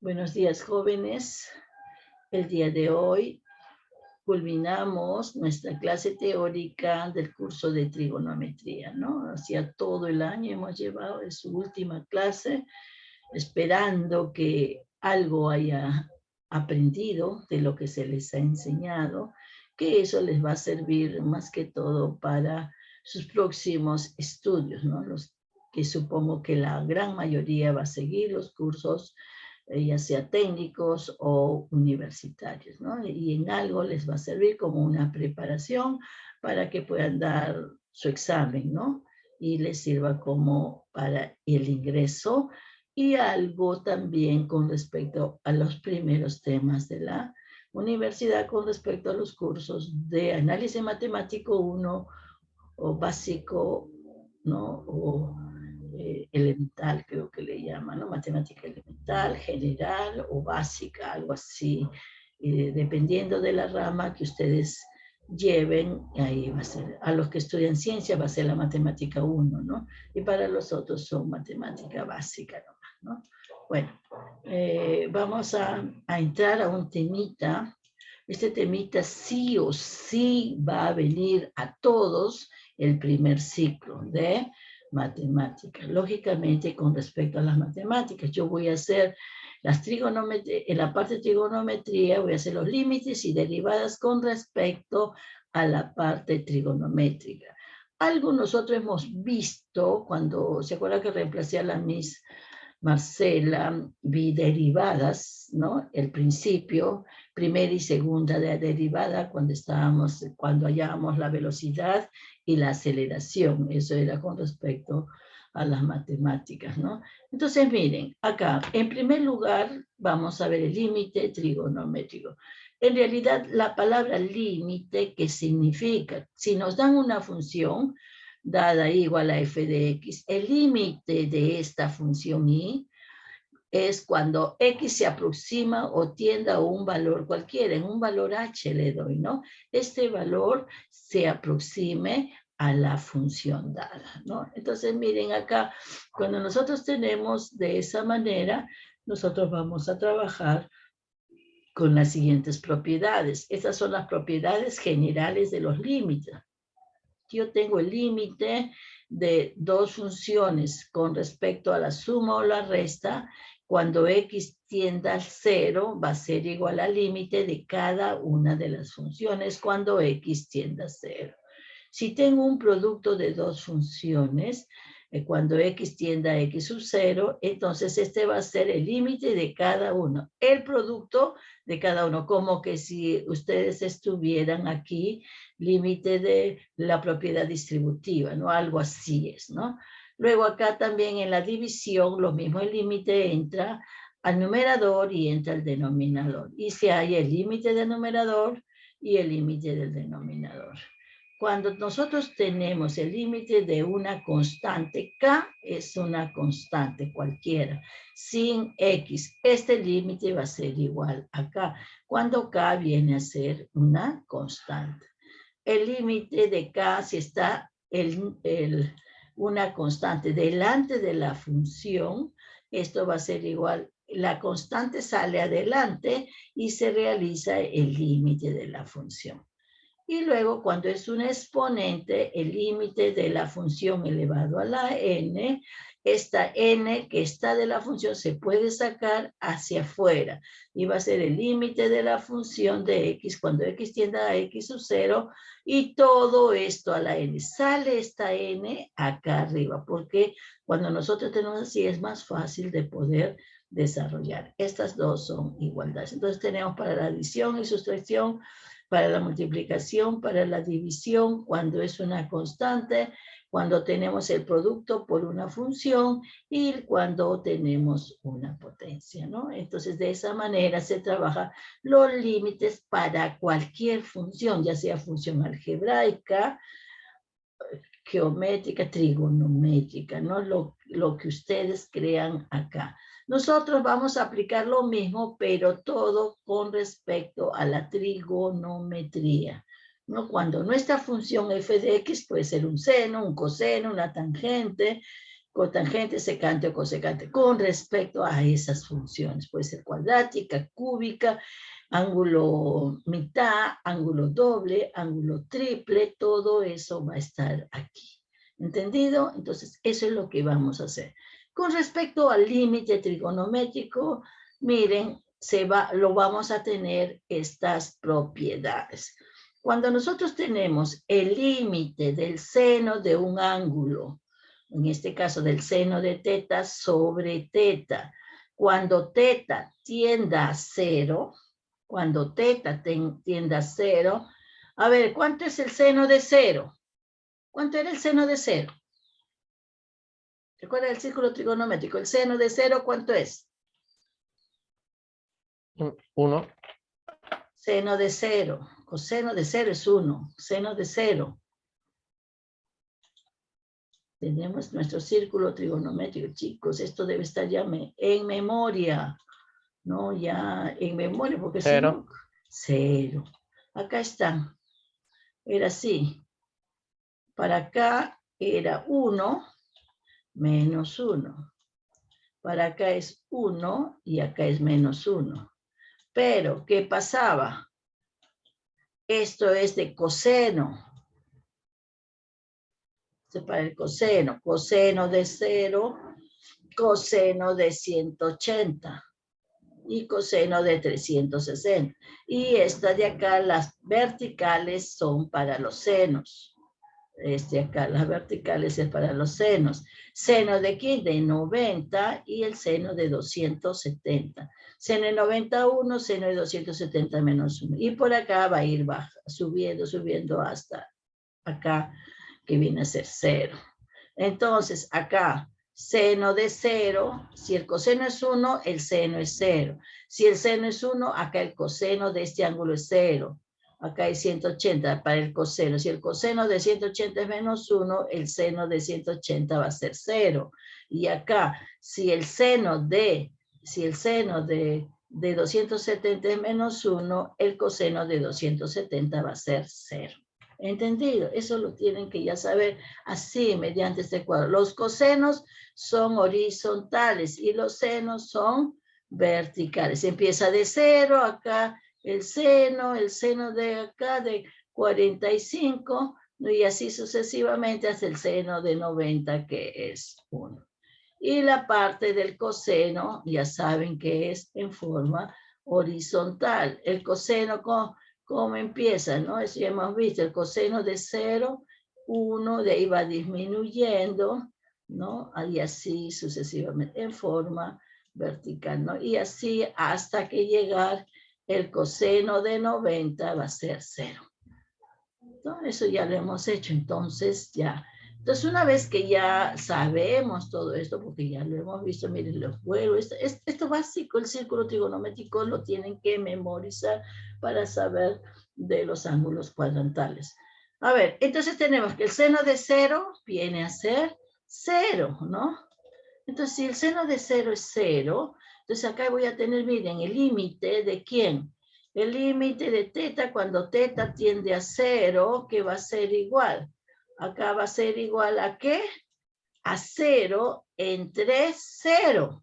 Buenos días, jóvenes. El día de hoy culminamos nuestra clase teórica del curso de trigonometría, ¿no? Hacía todo el año hemos llevado, es su última clase, esperando que algo haya aprendido de lo que se les ha enseñado, que eso les va a servir más que todo para sus próximos estudios, ¿no? Los que supongo que la gran mayoría va a seguir los cursos ya sea técnicos o universitarios, ¿no? Y en algo les va a servir como una preparación para que puedan dar su examen, ¿no? Y les sirva como para el ingreso y algo también con respecto a los primeros temas de la universidad con respecto a los cursos de análisis matemático 1 o básico, ¿no? O elemental, creo que le llaman, ¿no? Matemática elemental, general o básica, algo así. Dependiendo de la rama que ustedes lleven, ahí va a ser. A los que estudian ciencia va a ser la matemática 1, ¿no? Y para los otros son matemática básica nomás, ¿no? Bueno, vamos a entrar a un temita. Este temita sí o sí va a venir a todos el primer ciclo de matemáticas. Lógicamente, con respecto a las matemáticas, yo voy a hacer las trigonometría, en la parte de trigonometría voy a hacer los límites y derivadas con respecto a la parte trigonométrica. Algo nosotros hemos visto cuando, ¿se acuerda que reemplacé a la Miss Marcela? Vi derivadas, ¿no? El principio, primera y segunda de derivada, cuando hallábamos la velocidad y la aceleración. Eso era con respecto a las matemáticas, ¿no? Entonces, miren, acá, en primer lugar, vamos a ver el límite trigonométrico. En realidad, la palabra límite, ¿qué significa? Si nos dan una función dada igual a f de x, el límite de esta función y es cuando x se aproxima o tiende a un valor cualquiera, en un valor h le doy, ¿no? Este valor se aproxime a la función dada, ¿no? Entonces, miren acá, cuando nosotros tenemos de esa manera, nosotros vamos a trabajar con las siguientes propiedades. Estas son las propiedades generales de los límites. Yo tengo el límite de dos funciones con respecto a la suma o la resta. Cuando x tienda al 0, va a ser igual al límite de cada una de las funciones cuando x tienda a 0. Si tengo un producto de dos funciones, cuando x tienda a x sub 0, entonces este va a ser el límite de cada uno, el producto de cada uno, como que si ustedes estuvieran aquí, límite de la propiedad distributiva, ¿no? Algo así es, ¿no? Luego acá también en la división, lo mismo, el límite entra al numerador y entra al denominador. Y se halla el límite del numerador y el límite del denominador. Cuando nosotros tenemos el límite de una constante, k es una constante cualquiera, sin x, este límite va a ser igual a k, cuando k viene a ser una constante. El límite de k, si está una constante delante de la función, esto va a ser igual, la constante sale adelante y se realiza el límite de la función. Y luego, cuando es un exponente, el límite de la función elevado a la n, esta n que está de la función se puede sacar hacia afuera. Y va a ser el límite de la función de x cuando x tienda a x sub 0. Y todo esto a la n. Sale esta n acá arriba, porque cuando nosotros tenemos así es más fácil de poder desarrollar. Estas dos son igualdades. Entonces tenemos para la adición y sustracción, para la multiplicación, para la división, cuando es una constante, cuando tenemos el producto por una función y cuando tenemos una potencia, ¿no? Entonces, de esa manera se trabaja los límites para cualquier función, ya sea función algebraica, geométrica, trigonométrica, ¿no? Lo que ustedes crean acá. Nosotros vamos a aplicar lo mismo, pero todo con respecto a la trigonometría, ¿no? Cuando nuestra función f de x puede ser un seno, un coseno, una tangente, cotangente, secante o cosecante, con respecto a esas funciones. Puede ser cuadrática, cúbica, ángulo mitad, ángulo doble, ángulo triple, todo eso va a estar aquí. ¿Entendido? Entonces, eso es lo que vamos a hacer. Con respecto al límite trigonométrico, miren, lo vamos a tener estas propiedades. Cuando nosotros tenemos el límite del seno de un ángulo, en este caso del seno de teta sobre teta, cuando teta tienda a cero, cuando teta tienda a cero, a ver, ¿cuánto es el seno de cero? ¿Cuánto era el seno de cero? ¿Recuerda el círculo trigonométrico? ¿El seno de cero cuánto es? 1. Seno de cero. Coseno de cero es 1. Seno de cero. Tenemos nuestro círculo trigonométrico, chicos. Esto debe estar ya en memoria. No, ya en memoria, porque si no, cero. Acá está. Era así. Para acá era 1 menos 1. Para acá es 1 y acá es menos 1. Pero, ¿qué pasaba? Esto es de coseno. Para el coseno. Coseno de 0, coseno de 180 y coseno de 360. Y esta de acá, las verticales son para los senos. Acá, las verticales es para los senos. Seno de aquí de 90 y el seno de 270. Seno de 91, seno de 270 menos 1. Y por acá va a ir subiendo hasta acá, que viene a ser 0. Entonces, acá, seno de 0, si el coseno es 1, el seno es 0. Si el seno es 1, acá el coseno de este ángulo es 0. Acá hay 180 para el coseno. Si el coseno de 180 es menos 1, el seno de 180 va a ser 0. Y acá, si el seno de 270 es menos 1, el coseno de 270 va a ser 0. ¿Entendido? Eso lo tienen que ya saber así, mediante este cuadro. Los cosenos son horizontales y los senos son verticales. Empieza de 0, acá el seno de acá de 45, y así sucesivamente hasta el seno de 90, que es 1. Y la parte del coseno, ya saben que es en forma horizontal. El coseno, ¿cómo empieza? ¿No? Eso ya hemos visto, el coseno de 0, 1, de ahí va disminuyendo, ¿no? Y así sucesivamente, en forma vertical, ¿no? Y así hasta que llegar el coseno de 90 va a ser 0. ¿No? Eso ya lo hemos hecho, entonces ya. Entonces, una vez que ya sabemos todo esto, porque ya lo hemos visto, miren, los vuelos, esto básico, el círculo trigonométrico lo tienen que memorizar para saber de los ángulos cuadrantales. A ver, entonces tenemos que el seno de 0 viene a ser 0, ¿no? Entonces, si el seno de 0 es 0, entonces acá voy a tener, miren, el límite de ¿quién? El límite de teta cuando teta tiende a 0, que va a ser igual. Acá va a ser igual a ¿qué? A 0 entre 0.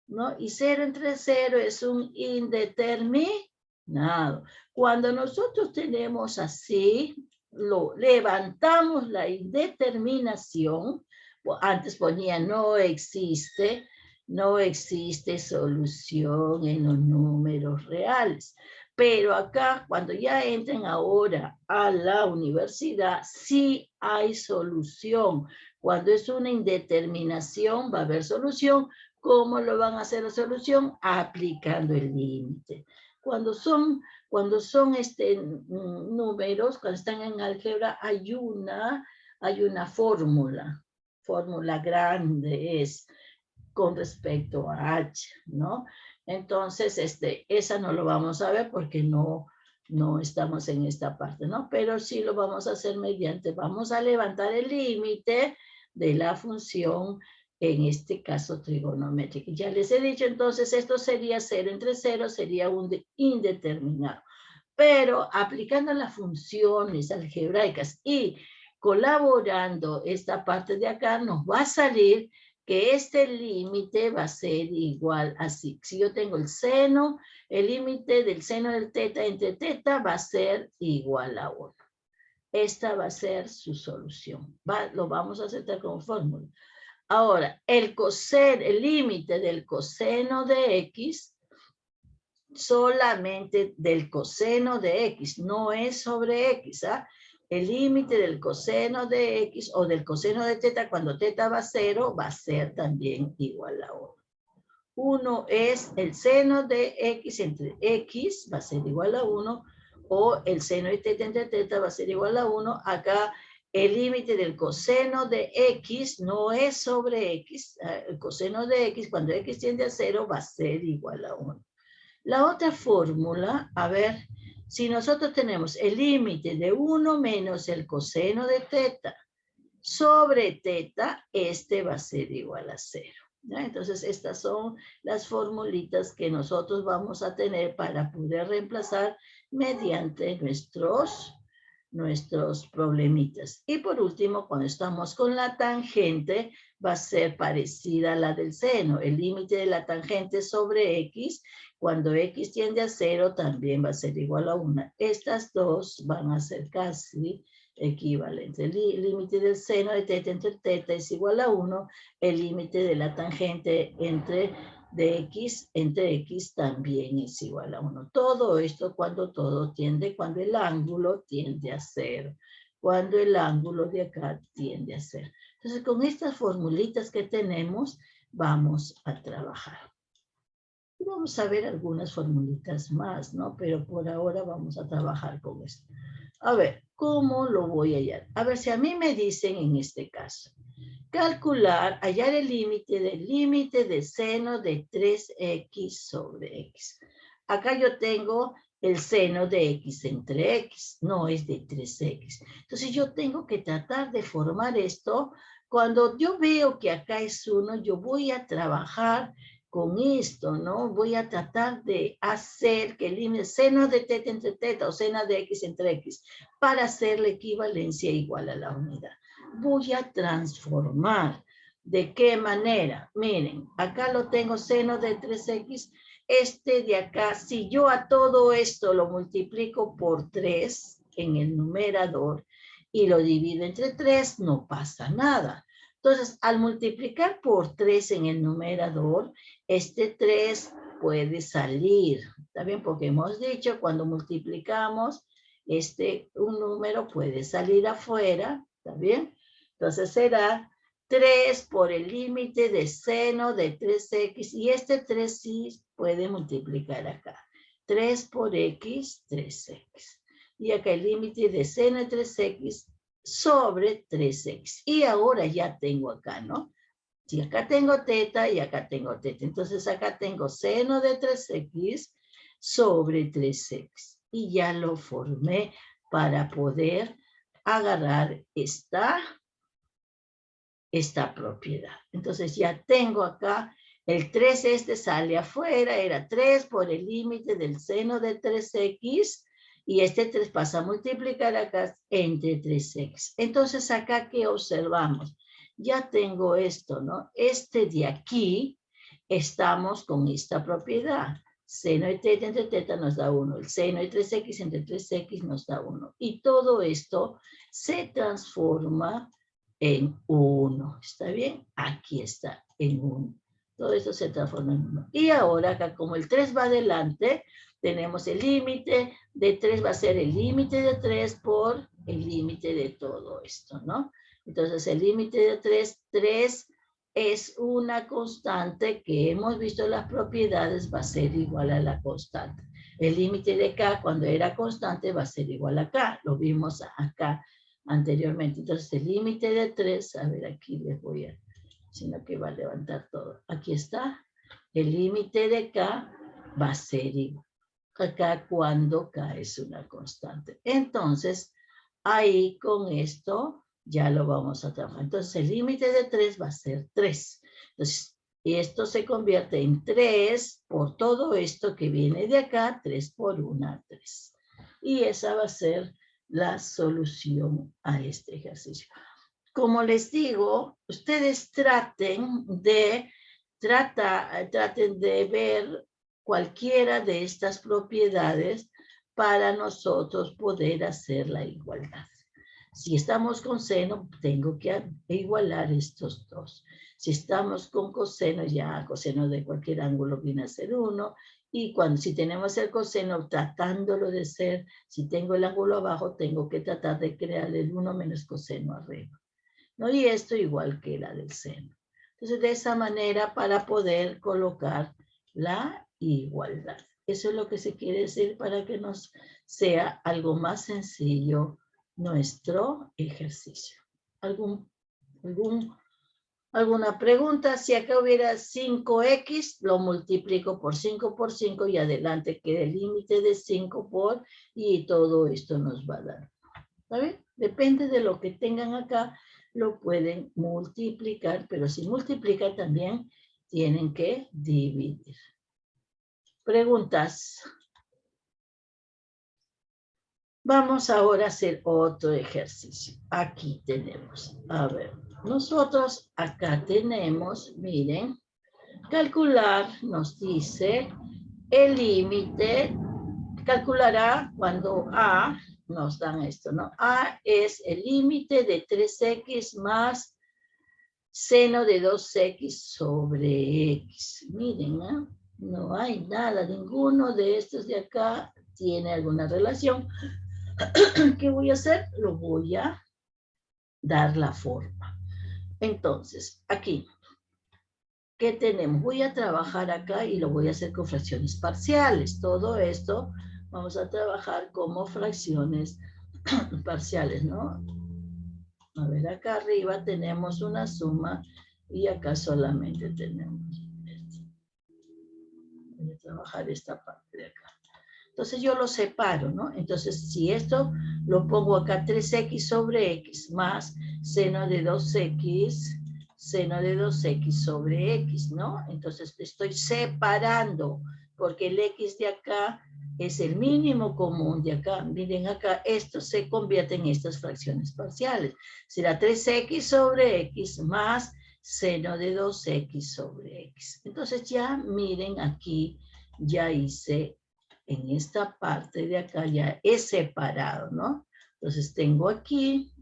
¿No? Y 0 entre 0 es un indeterminado. Cuando nosotros tenemos así, levantamos la indeterminación. Antes ponía no existe solución en los números reales. Pero acá, cuando ya entren ahora a la universidad, sí hay solución. Cuando es una indeterminación, va a haber solución. ¿Cómo lo van a hacer la solución? Aplicando el límite. Cuando son números, cuando están en álgebra, hay una fórmula grande es con respecto a H, ¿no? Entonces, esa no lo vamos a ver porque no estamos en esta parte, ¿no? Pero sí lo vamos a hacer vamos a levantar el límite de la función, en este caso trigonométrica. Ya les he dicho, entonces, esto sería 0 entre 0, sería un indeterminado. Pero aplicando las funciones algebraicas y colaborando esta parte de acá, nos va a salir que este límite va a ser igual así. Si yo tengo el seno, el límite del seno del teta entre teta va a ser igual a 1. Esta va a ser su solución. Lo vamos a aceptar como fórmula. Ahora, el límite del coseno de X, solamente del coseno de X, no es sobre X, ¿ah? El límite del coseno de X o del coseno de teta, cuando teta va a 0, va a ser también igual a 1. 1 es el seno de X entre X, va a ser igual a 1, o el seno de teta entre teta va a ser igual a 1. Acá el límite del coseno de X no es sobre X. El coseno de X, cuando X tiende a 0, va a ser igual a 1. La otra fórmula, a ver, si nosotros tenemos el límite de 1 menos el coseno de teta sobre teta, este va a ser igual a 0. ¿Ya? Entonces, estas son las formulitas que nosotros vamos a tener para poder reemplazar mediante nuestros problemitas. Y por último, cuando estamos con la tangente, va a ser parecida a la del seno. El límite de la tangente sobre X, cuando X tiende a 0, también va a ser igual a 1. Estas dos van a ser casi equivalentes. El límite del seno de teta entre teta es igual a 1. El límite de la tangente de X entre X también es igual a 1. Todo esto cuando el ángulo tiende a 0. Cuando el ángulo de acá tiende a 0. Entonces, con estas formulitas que tenemos, vamos a trabajar. Y vamos a ver algunas formulitas más, ¿no? Pero por ahora vamos a trabajar con esto. A ver, ¿cómo lo voy a hallar? A ver, si a mí me dicen en este caso, hallar el límite de seno de 3x sobre x. Acá yo tengo el seno de x entre x, no es de 3x. Entonces yo tengo que tratar de formar esto. Cuando yo veo que acá es 1, yo voy a trabajar con esto, ¿no? Voy a tratar de hacer que el límite seno de teta entre teta o seno de x entre x para hacer la equivalencia igual a la unidad. Voy a transformar. ¿De qué manera? Miren, acá lo tengo seno de 3x. Este de acá, si yo a todo esto lo multiplico por 3 en el numerador y lo divido entre 3, no pasa nada. Entonces, al multiplicar por 3 en el numerador, este 3 puede salir. ¿Está bien? Porque hemos dicho, cuando multiplicamos, un número puede salir afuera. ¿Está bien? Entonces será 3 por el límite de seno de 3x. Y este 3 sí puede multiplicar acá. 3 por x, 3x. Y acá el límite de seno de 3x sobre 3x. Y ahora ya tengo acá, ¿no? Si acá tengo teta y acá tengo teta. Entonces acá tengo seno de 3x sobre 3x. Y ya lo formé para poder agarrar esta propiedad. Entonces ya tengo acá el 3 sale afuera, era 3 por el límite del seno de 3x. Y este 3 pasa a multiplicar acá entre 3x. Entonces acá, ¿qué observamos? Ya tengo esto, ¿no? Este de aquí, estamos con esta propiedad. Seno de teta entre teta nos da 1. El seno de 3x entre 3x nos da 1. Y todo esto se transforma en 1. ¿Está bien? Aquí está, en 1. Todo esto se transforma en 1. Y ahora acá, como el 3 va adelante, tenemos el límite de 3 va a ser el límite de 3 por el límite de todo esto, ¿no? Entonces el límite de 3 es una constante que hemos visto en las propiedades, va a ser igual a la constante. El límite de K cuando era constante va a ser igual a K, lo vimos acá anteriormente. Entonces el límite de 3, a ver aquí les voy a, sino que va a levantar todo. Aquí está, el límite de K va a ser igual acá cuando K es una constante. Entonces, ahí con esto ya lo vamos a trabajar. Entonces, el límite de 3 va a ser 3. Entonces, esto se convierte en 3 por todo esto que viene de acá, 3 por 1, 3. Y esa va a ser la solución a este ejercicio. Como les digo, ustedes traten de ver cualquiera de estas propiedades para nosotros poder hacer la igualdad. Si estamos con seno, tengo que igualar estos dos. Si estamos con coseno, ya coseno de cualquier ángulo viene a ser 1. Y si tenemos el coseno, tratándolo de ser, si tengo el ángulo abajo, tengo que tratar de crear el 1 menos coseno arriba, ¿no? Y esto igual que la del seno. Entonces, de esa manera, para poder colocar la igualdad. Eso es lo que se quiere decir para que nos sea algo más sencillo nuestro ejercicio. ¿Alguna pregunta? Si acá hubiera 5x, lo multiplico por 5 y adelante queda el límite de 5 y todo esto nos va a dar. ¿Está bien? Depende de lo que tengan acá, lo pueden multiplicar, pero si multiplican también tienen que dividir. Preguntas. Vamos ahora a hacer otro ejercicio. Aquí tenemos, a ver, nosotros acá tenemos, miren, calcular nos dice el límite, calculará cuando A, nos dan esto, ¿no? A es el límite de 3x más seno de 2x sobre x. Miren, ¿eh? No hay nada, ninguno de estos de acá tiene alguna relación. ¿Qué voy a hacer? Lo voy a dar la forma. Entonces, aquí, ¿qué tenemos? Voy a trabajar acá y lo voy a hacer con fracciones parciales. Todo esto vamos a trabajar como fracciones parciales, ¿no? A ver, acá arriba tenemos una suma y acá solamente tenemos esto. Voy a trabajar esta parte de acá. Entonces yo lo separo, ¿no? Entonces si esto lo pongo acá 3x sobre x más seno de 2x sobre x, ¿no? Entonces estoy separando porque el x de acá es el mínimo común de acá. Miren acá, esto se convierte en estas fracciones parciales. Será 3x sobre x más seno de 2x sobre x. Entonces ya miren aquí, ya hice en esta parte de acá, ya he separado, ¿no? Entonces tengo aquí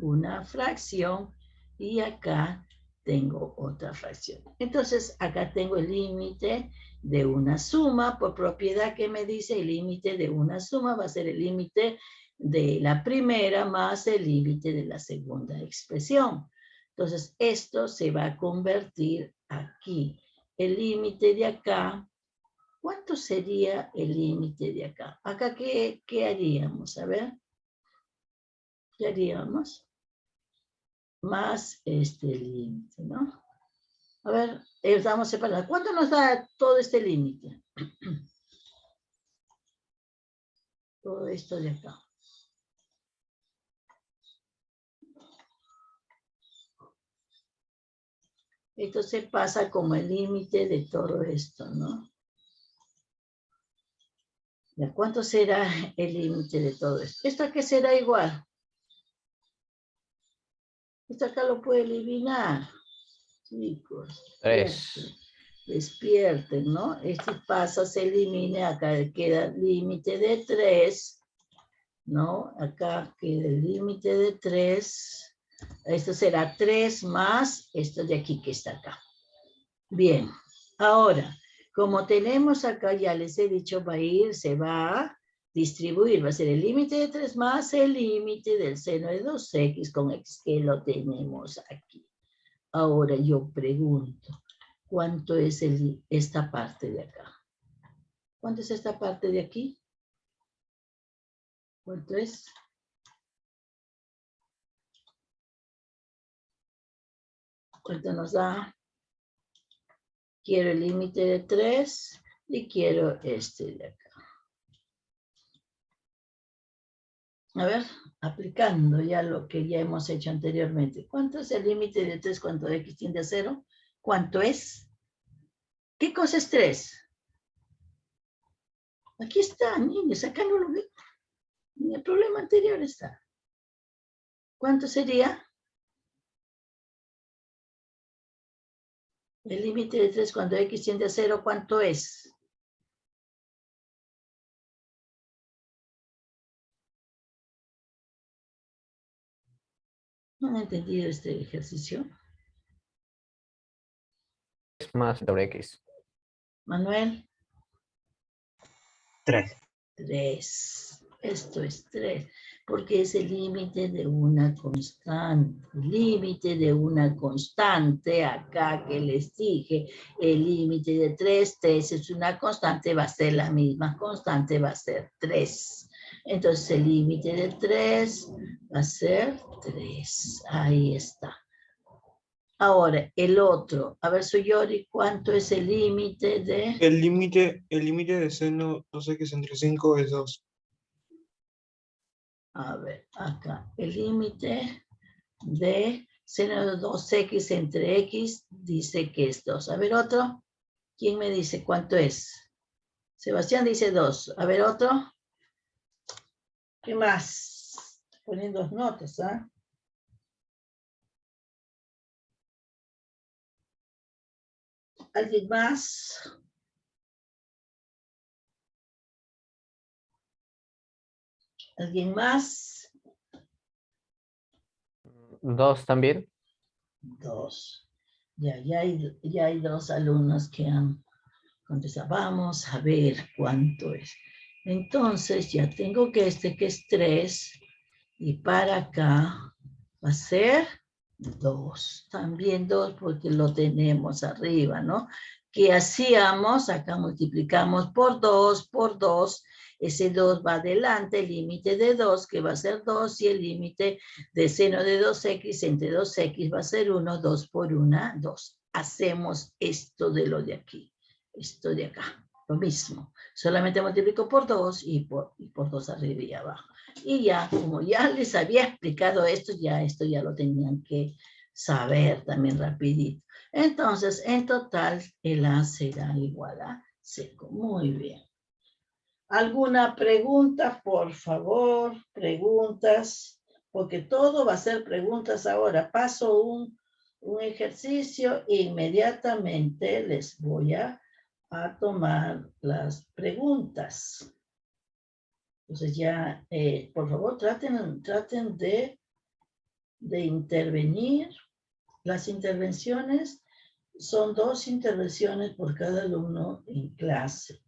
una fracción y acá tengo otra fracción. Entonces acá tengo el límite de una suma, por propiedad que me dice el límite de una suma va a ser el límite de la primera más el límite de la segunda expresión. Entonces esto se va a convertir aquí. El límite de acá, ¿cuánto sería el límite de acá? Acá, ¿qué haríamos? A ver, ¿qué haríamos? Más este límite, ¿no? A ver, estamos separados. ¿Cuánto nos da todo este límite? Todo esto de acá. Esto se pasa como el límite de todo esto, ¿no? ¿Cuánto será el límite de todo esto? ¿Esto a qué será igual? Esto acá lo puede eliminar. Chicos, 3. Despierten, ¿no? Este pasa, se elimina, acá queda el límite de 3, ¿no? Acá queda el límite de 3. Esto será 3 más esto de aquí que está acá. Bien, ahora, como tenemos acá, ya les he dicho, se va a distribuir, va a ser el límite de 3 más el límite del seno de 2x con x, que lo tenemos aquí. Ahora yo pregunto, ¿cuánto es esta parte de acá? ¿Cuánto es esta parte de aquí? ¿Cuánto es? ¿Cuánto nos da? Quiero el límite de 3 y quiero este de acá. A ver, aplicando ya lo que ya hemos hecho anteriormente. ¿Cuánto es el límite de 3 cuando x tiende a 0? ¿Cuánto es? ¿Qué cosa es 3? Aquí está, niños, acá no lo veo. En el problema anterior está. ¿Cuánto sería? El límite de 3 cuando x tiende a 0, ¿cuánto es? ¿No han entendido este ejercicio? Es más sobre X. Manuel. 3. 3. Esto es 3. Porque es el límite de una constante. El límite de una constante, acá que les dije, el límite de 3, 3 es una constante, va a ser la misma constante, va a ser 3. Entonces el límite de 3 va a ser 3. Ahí está. Ahora, el otro. A ver, Suyori, ¿cuánto es el límite de...? El límite de seno 2x entre 5 es 2. A ver, acá. El límite de seno de 2x entre x dice que es 2. A ver, otro. ¿Quién me dice cuánto es? Sebastián dice 2. A ver, otro. ¿Qué más? Ponen 2 notas, ¿ah? ¿Alguien más? ¿Alguien más? 2 también. 2. Ya hay 2 alumnos que han contestado. Vamos a ver cuánto es. Entonces ya tengo que que es 3. Y para acá va a ser 2. También 2 porque lo tenemos arriba, ¿no? ¿Qué hacíamos? Acá multiplicamos por 2, por 2. Ese 2 va adelante, el límite de 2, que va a ser 2, y el límite de seno de 2x entre 2x va a ser 1, 2 por 1, 2. Hacemos esto de lo de aquí, esto de acá, lo mismo. Solamente multiplico por 2 y por 2 arriba y abajo. Y ya, como ya les había explicado esto ya lo tenían que saber también rapidito. Entonces, en total, el A será igual a 5. Muy bien. ¿Alguna pregunta, por favor? Preguntas, porque todo va a ser preguntas ahora. Paso un ejercicio e inmediatamente les voy a tomar las preguntas. Entonces ya, por favor, traten de intervenir. Las intervenciones son 2 intervenciones por cada alumno en clase,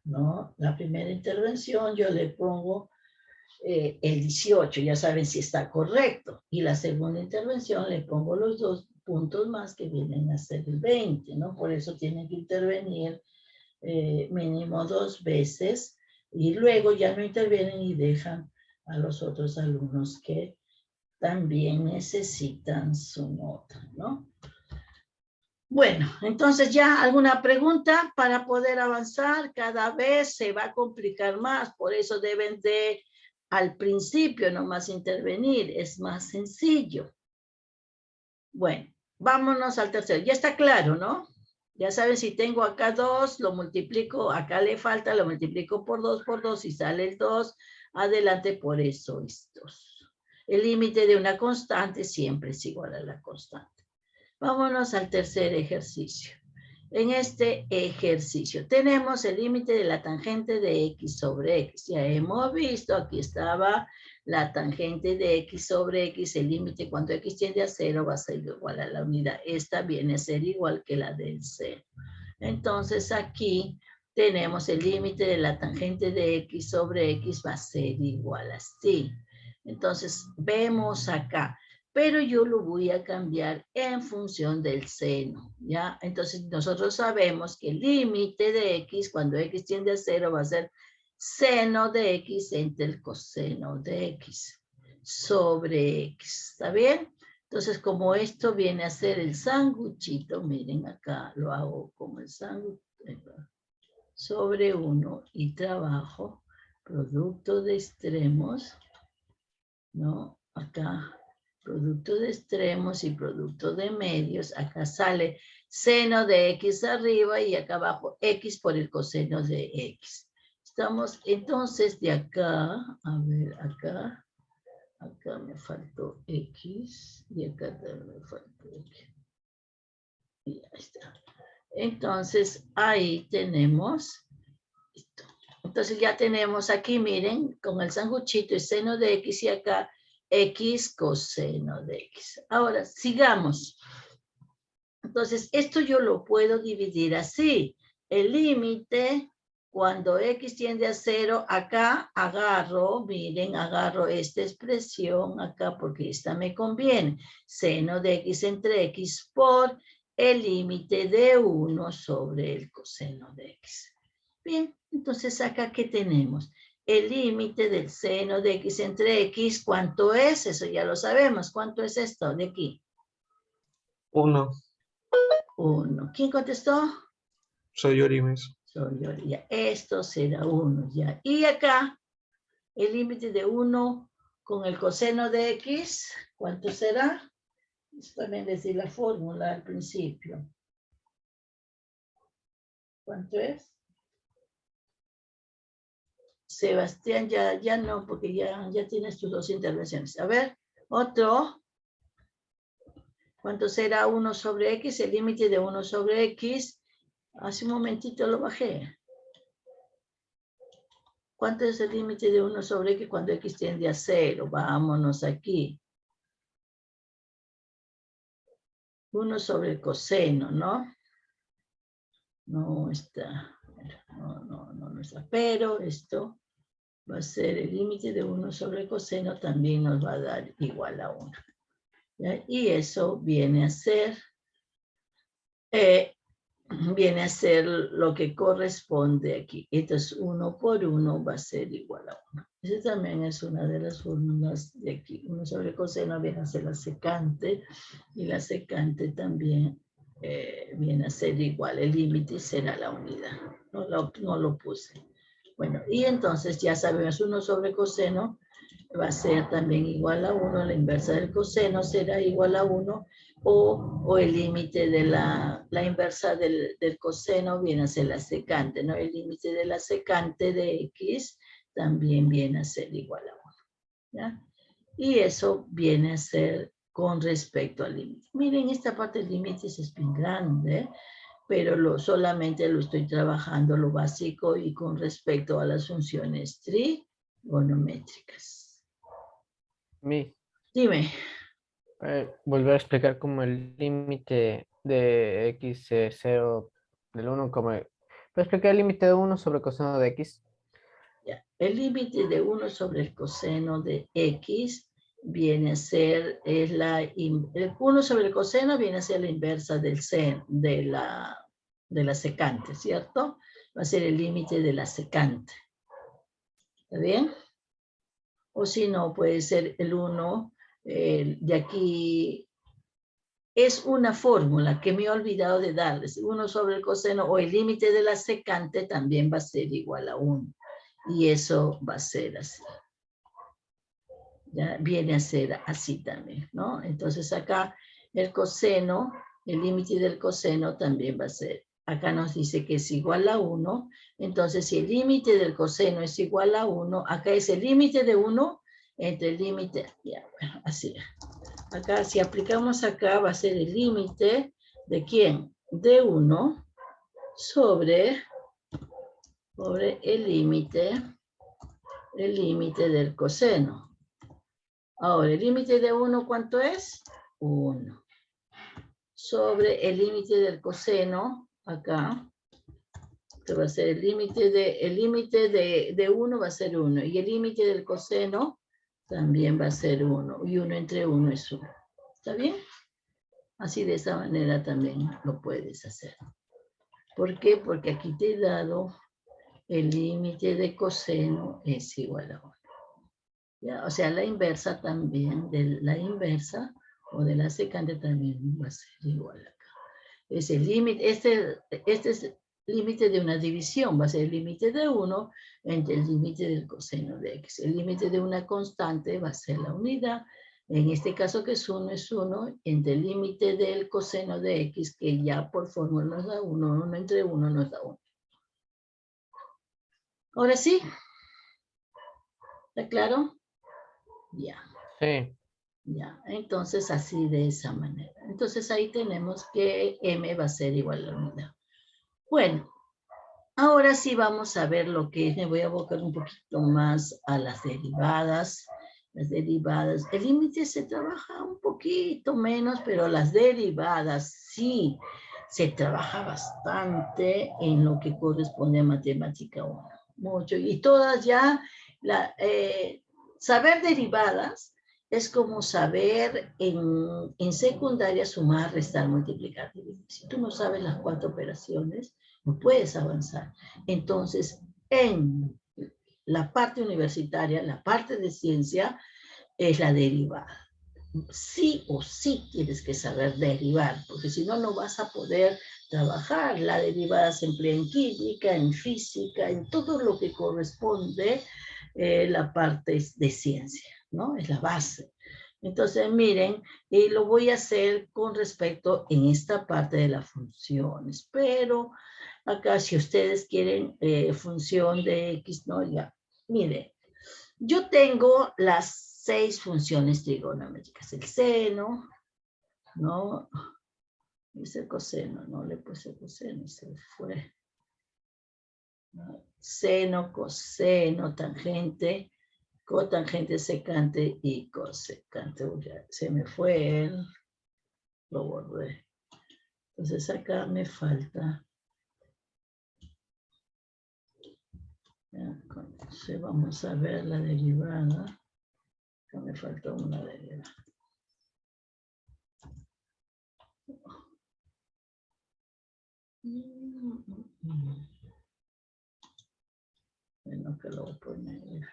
¿no? La primera intervención yo le pongo el 18, ya saben si está correcto. Y la segunda intervención le pongo los 2 puntos más que vienen a ser el 20, ¿no? Por eso tienen que intervenir mínimo 2 veces. Y luego ya no intervienen y dejan a los otros alumnos que también necesitan su nota, ¿no? Bueno, entonces ya alguna pregunta para poder avanzar. Cada vez se va a complicar más, por eso deben de al principio nomás intervenir, es más sencillo. Bueno, vámonos al tercero. Ya está claro, ¿no? Ya saben, si tengo acá 2, lo multiplico, acá le falta, lo multiplico por 2 y sale el 2, adelante, por eso es 2. El límite de una constante siempre es igual a la constante. Vámonos al tercer ejercicio. En este ejercicio tenemos el límite de la tangente de x sobre x. Ya hemos visto, aquí estaba la tangente de x sobre x, el límite cuando x tiende a 0 va a ser igual a la unidad. Esta viene a ser igual que la del seno. Entonces aquí tenemos el límite de la tangente de x sobre x va a ser igual así. Entonces vemos acá. Pero yo lo voy a cambiar en función del seno, ¿ya? Entonces nosotros sabemos que el límite de x cuando x tiende a 0 va a ser seno de x entre el coseno de x sobre x, ¿está bien? Entonces como esto viene a ser el sanguchito, miren acá lo hago como el sanguchito sobre 1 y trabajo producto de extremos, ¿no? Acá producto de extremos y producto de medios, acá sale seno de x arriba y acá abajo x por el coseno de x. Estamos entonces de acá, a ver, acá me faltó X y acá también me faltó X. Y ahí está. Entonces ahí tenemos esto. Entonces ya tenemos aquí, miren, con el sanguchito y seno de X y acá X coseno de X. Ahora, sigamos. Entonces, esto yo lo puedo dividir así. El límite, cuando X tiende a 0, acá agarro, miren, agarro esta expresión acá porque esta me conviene. Seno de X entre X por el límite de 1 sobre el coseno de X. Bien, entonces acá, ¿qué tenemos? El límite del seno de X entre X, ¿cuánto es? Eso ya lo sabemos. ¿Cuánto es esto de aquí? 1. 1. ¿Quién contestó? Soy Orimes. Soy yo. Ya. Esto será 1. Ya. Y acá, el límite de 1 con el coseno de X, ¿cuánto será? También decir la fórmula al principio. ¿Cuánto es? Sebastián, ya no, porque ya tienes tus 2 intervenciones. A ver, otro. ¿Cuánto será 1 sobre X? El límite de 1 sobre X. Hace un momentito lo bajé. ¿Cuánto es el límite de 1 sobre X cuando X tiende a 0? Vámonos aquí. 1 sobre el coseno, ¿no? No está. No está. Pero esto va a ser el límite de 1 sobre el coseno, también nos va a dar igual a 1. ¿Ya? Y eso viene a ser lo que corresponde aquí. Entonces 1 por 1 va a ser igual a 1. Esa también es una de las fórmulas de aquí. 1 sobre coseno viene a ser la secante y la secante también viene a ser igual. El límite será la unidad. No lo puse. Bueno, y entonces ya sabemos 1 sobre coseno va a ser también igual a 1. La inversa del coseno será igual a 1. O el límite de la inversa del coseno viene a ser la secante, ¿no? El límite de la secante de X también viene a ser igual a 1, ¿ya? Y eso viene a ser con respecto al límite. Miren, esta parte del límite es bien grande, pero solamente lo estoy trabajando lo básico y con respecto a las funciones trigonométricas. Dime. Volver a explicar como el límite de X es 0 del 1 como... ¿Puedes explicar el límite de 1 sobre coseno de X? Ya. El límite de 1 sobre el coseno de X viene a ser, el 1 sobre el coseno viene a ser la inversa del seno, de la secante, ¿cierto? Va a ser el límite de la secante. ¿Está bien? O si no, puede ser el 1 de aquí. Es una fórmula que me he olvidado de darles. 1 sobre el coseno o el límite de la secante también va a ser igual a 1. Y eso va a ser así. Ya viene a ser así también, ¿no? Entonces acá el coseno, el límite del coseno también va a ser. Acá nos dice que es igual a 1. Entonces si el límite del coseno es igual a 1, acá es el límite de 1 entre el límite, ya, bueno, así. Acá, si aplicamos acá, va a ser el límite de ¿quién? De 1 sobre el límite del coseno. Ahora, el límite de 1, ¿cuánto es? 1. Sobre el límite del coseno, acá, que va a ser el límite de 1 va a ser 1. Y el límite del coseno también va a ser 1. Y 1 entre 1 es 1. ¿Está bien? Así de esa manera también lo puedes hacer. ¿Por qué? Porque aquí te he dado el límite de coseno es igual a 1. ¿Ya? O sea, la inversa también, de la inversa o de la secante también va a ser igual acá. Es el límite, este es el límite de una división, va a ser el límite de 1 entre el límite del coseno de X. El límite de una constante va a ser la unidad. En este caso que es 1, entre el límite del coseno de X, que ya por fórmula nos da 1, 1 entre 1 nos da 1. Ahora sí, ¿está claro? Ya. Sí. Ya, entonces así de esa manera. Entonces ahí tenemos que m va a ser igual a la unidad. Bueno, ahora sí vamos a ver lo que es. Me voy a abocar un poquito más a las derivadas. Las derivadas. El límite se trabaja un poquito menos, pero las derivadas sí se trabaja bastante en lo que corresponde a matemática 1. Mucho. Y todas ya, saber derivadas es como saber en secundaria sumar, restar, multiplicar. Si tú no sabes las 4 operaciones, no puedes avanzar. Entonces, en la parte universitaria, la parte de ciencia, es la derivada. Sí o sí tienes que saber derivar, porque si no, no vas a poder trabajar. La derivada se emplea en química, en física, en todo lo que corresponde la parte de ciencia, ¿no? Es la base. Entonces, miren, lo voy a hacer con respecto en esta parte de las funciones, pero acá si ustedes quieren función de X, no, ya. Miren, yo tengo las 6 funciones trigonométricas. El seno, ¿no? Ese coseno, no le puse coseno, se fue. ¿No? Seno, coseno, tangente, cotangente, secante y cosecante. Ya se me fue él, lo borré. Entonces acá me falta. Entonces vamos a ver la derivada. Acá me falta una derivada. Bueno, que lo voy a poner.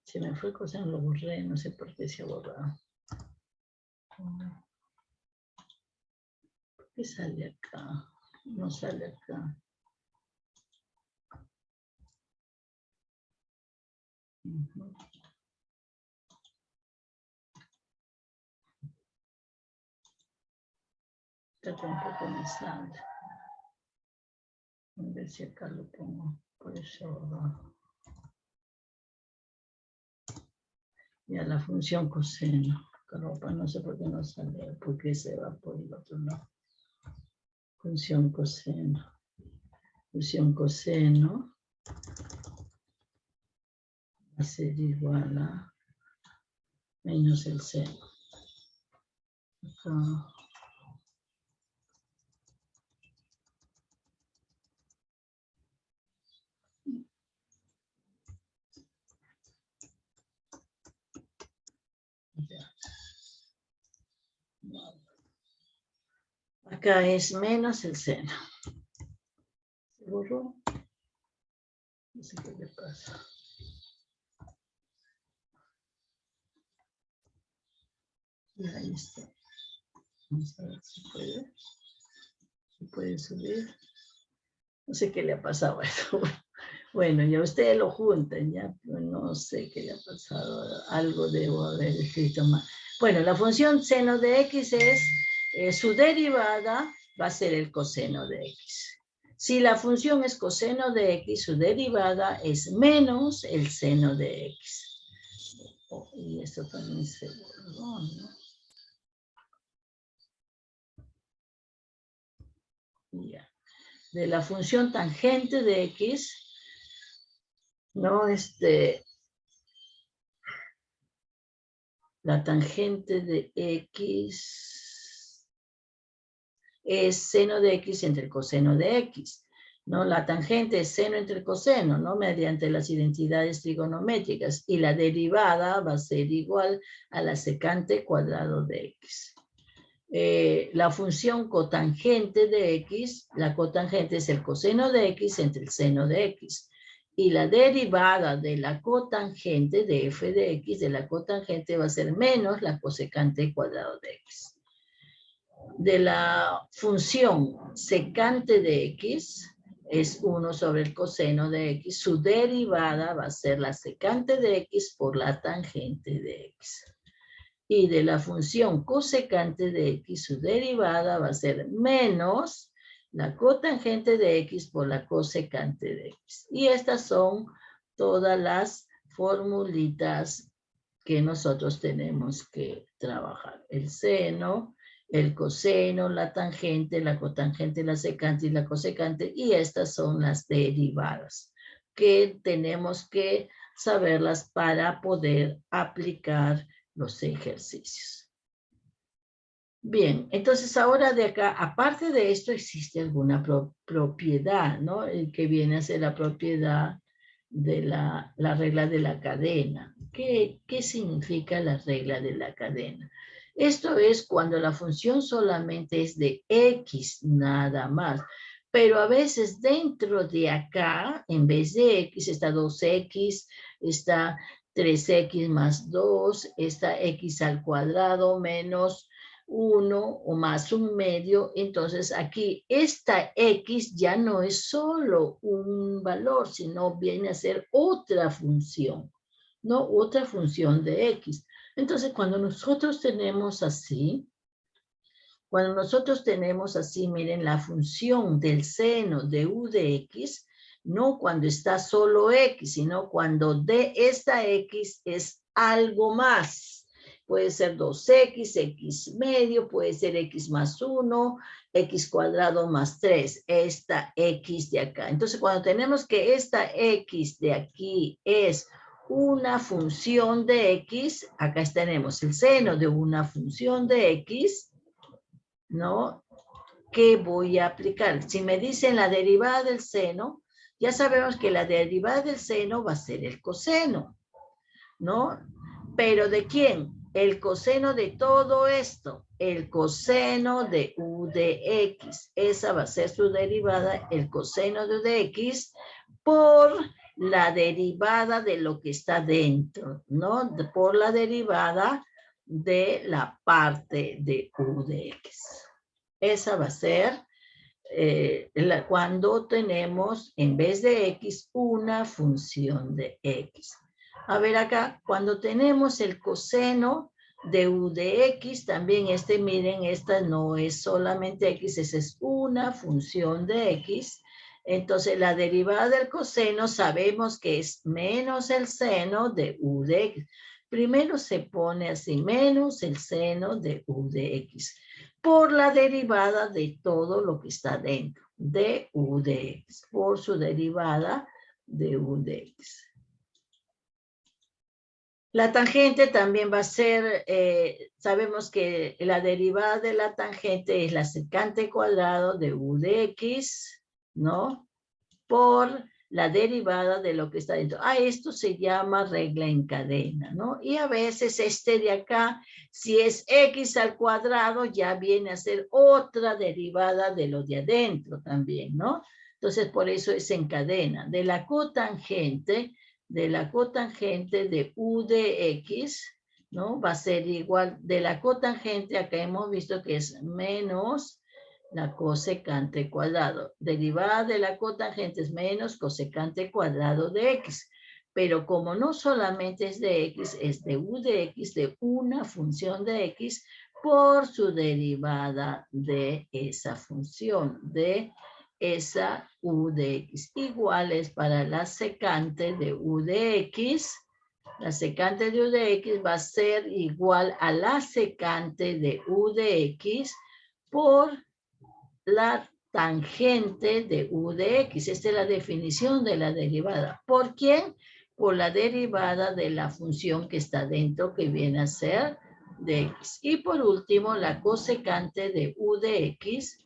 Se me fue coseno, lo borré, no sé por qué se ha borrado. ¿Por qué sale acá? No sale acá. Acá tampoco me sale. A ver si acá lo pongo. Por eso abajo. Y a la función coseno. Caropa, no sé por qué no sale. ¿Por qué se va por el otro lado? Función coseno. Función coseno va a ser igual a menos el seno. Acá. Acá es menos el seno. ¿Se borró? No sé qué le pasa. Y ahí está. Vamos a ver si puede. Si puede subir. No sé qué le ha pasado a esto. Bueno, ya ustedes lo juntan, ya, pero no sé qué le ha pasado. Algo debo haber escrito mal. Bueno, la función seno de x es, su derivada va a ser el coseno de x. Si la función es coseno de x, su derivada es menos el seno de x. Oh, y esto también se borró, ¿no? Ya. De la función tangente de x, ¿no? La tangente de x es seno de x entre el coseno de x, ¿no? La tangente es seno entre el coseno, ¿no? Mediante las identidades trigonométricas, y la derivada va a ser igual a la secante cuadrado de x. La función cotangente de x, la cotangente es el coseno de x entre el seno de x. Y la derivada de la cotangente de f de x, de la cotangente, va a ser menos la cosecante cuadrado de x. De la función secante de x, es 1 sobre el coseno de x. Su derivada va a ser la secante de x por la tangente de x. Y de la función cosecante de x, su derivada va a ser menos la cotangente de x por la cosecante de x. Y estas son todas las formulitas que nosotros tenemos que trabajar. El seno, el coseno, la tangente, la cotangente, la secante y la cosecante. Y estas son las derivadas que tenemos que saberlas para poder aplicar los ejercicios. Bien, entonces ahora de acá, aparte de esto, existe alguna propiedad, ¿no? Que viene a ser la propiedad de la regla de la cadena. ¿Qué significa la regla de la cadena? Esto es cuando la función solamente es de x, nada más. Pero a veces dentro de acá, en vez de x, está 2x, está 3x más 2, está x al cuadrado menos 1 o más un medio. Entonces aquí esta x ya no es solo un valor, sino viene a ser otra función, ¿no? Otra función de x. Entonces cuando nosotros tenemos así, miren, la función del seno de u de x, no cuando está solo x, sino cuando de esta x es algo más. Puede ser 2x, x medio, puede ser x más 1, x cuadrado más 3, esta x de acá. Entonces, cuando tenemos que esta x de aquí es una función de x, acá tenemos el seno de una función de x, ¿no? ¿Qué voy a aplicar? Si me dicen la derivada del seno, ya sabemos que la derivada del seno va a ser el coseno, ¿no? ¿Pero de quién? El coseno de todo esto, el coseno de u de x. Esa va a ser su derivada, el coseno de u de x, por la derivada de lo que está dentro, ¿no? Por la derivada de la parte de u de x. Esa va a ser cuando tenemos en vez de x una función de x. A ver acá, cuando tenemos el coseno de u de x, también miren, esta no es solamente x, esa es una función de x. Entonces la derivada del coseno sabemos que es menos el seno de u de x. Primero se pone así, menos el seno de u de x, por la derivada de todo lo que está dentro, de u de x, por su derivada de u de x. La tangente también va a ser, sabemos que la derivada de la tangente es la secante cuadrado de u de x, ¿no? Por la derivada de lo que está dentro. Esto se llama regla en cadena, ¿no? Y a veces de acá, si es x al cuadrado, ya viene a ser otra derivada de lo de adentro también, ¿no? Entonces, por eso es en cadena. De la cotangente de u de x, ¿no? Va a ser igual, de la cotangente, acá hemos visto que es menos la cosecante cuadrado. Derivada de la cotangente es menos cosecante cuadrado de x. Pero como no solamente es de x, es de u de x, de una función de x, por su derivada de esa función, de esa u de x. Igual es para la secante de u de x. La secante de u de x va a ser igual a la secante de u de x por la tangente de u de x. Esta es la definición de la derivada. ¿Por quién? Por la derivada de la función que está dentro, que viene a ser de x. Y por último, la cosecante de u de x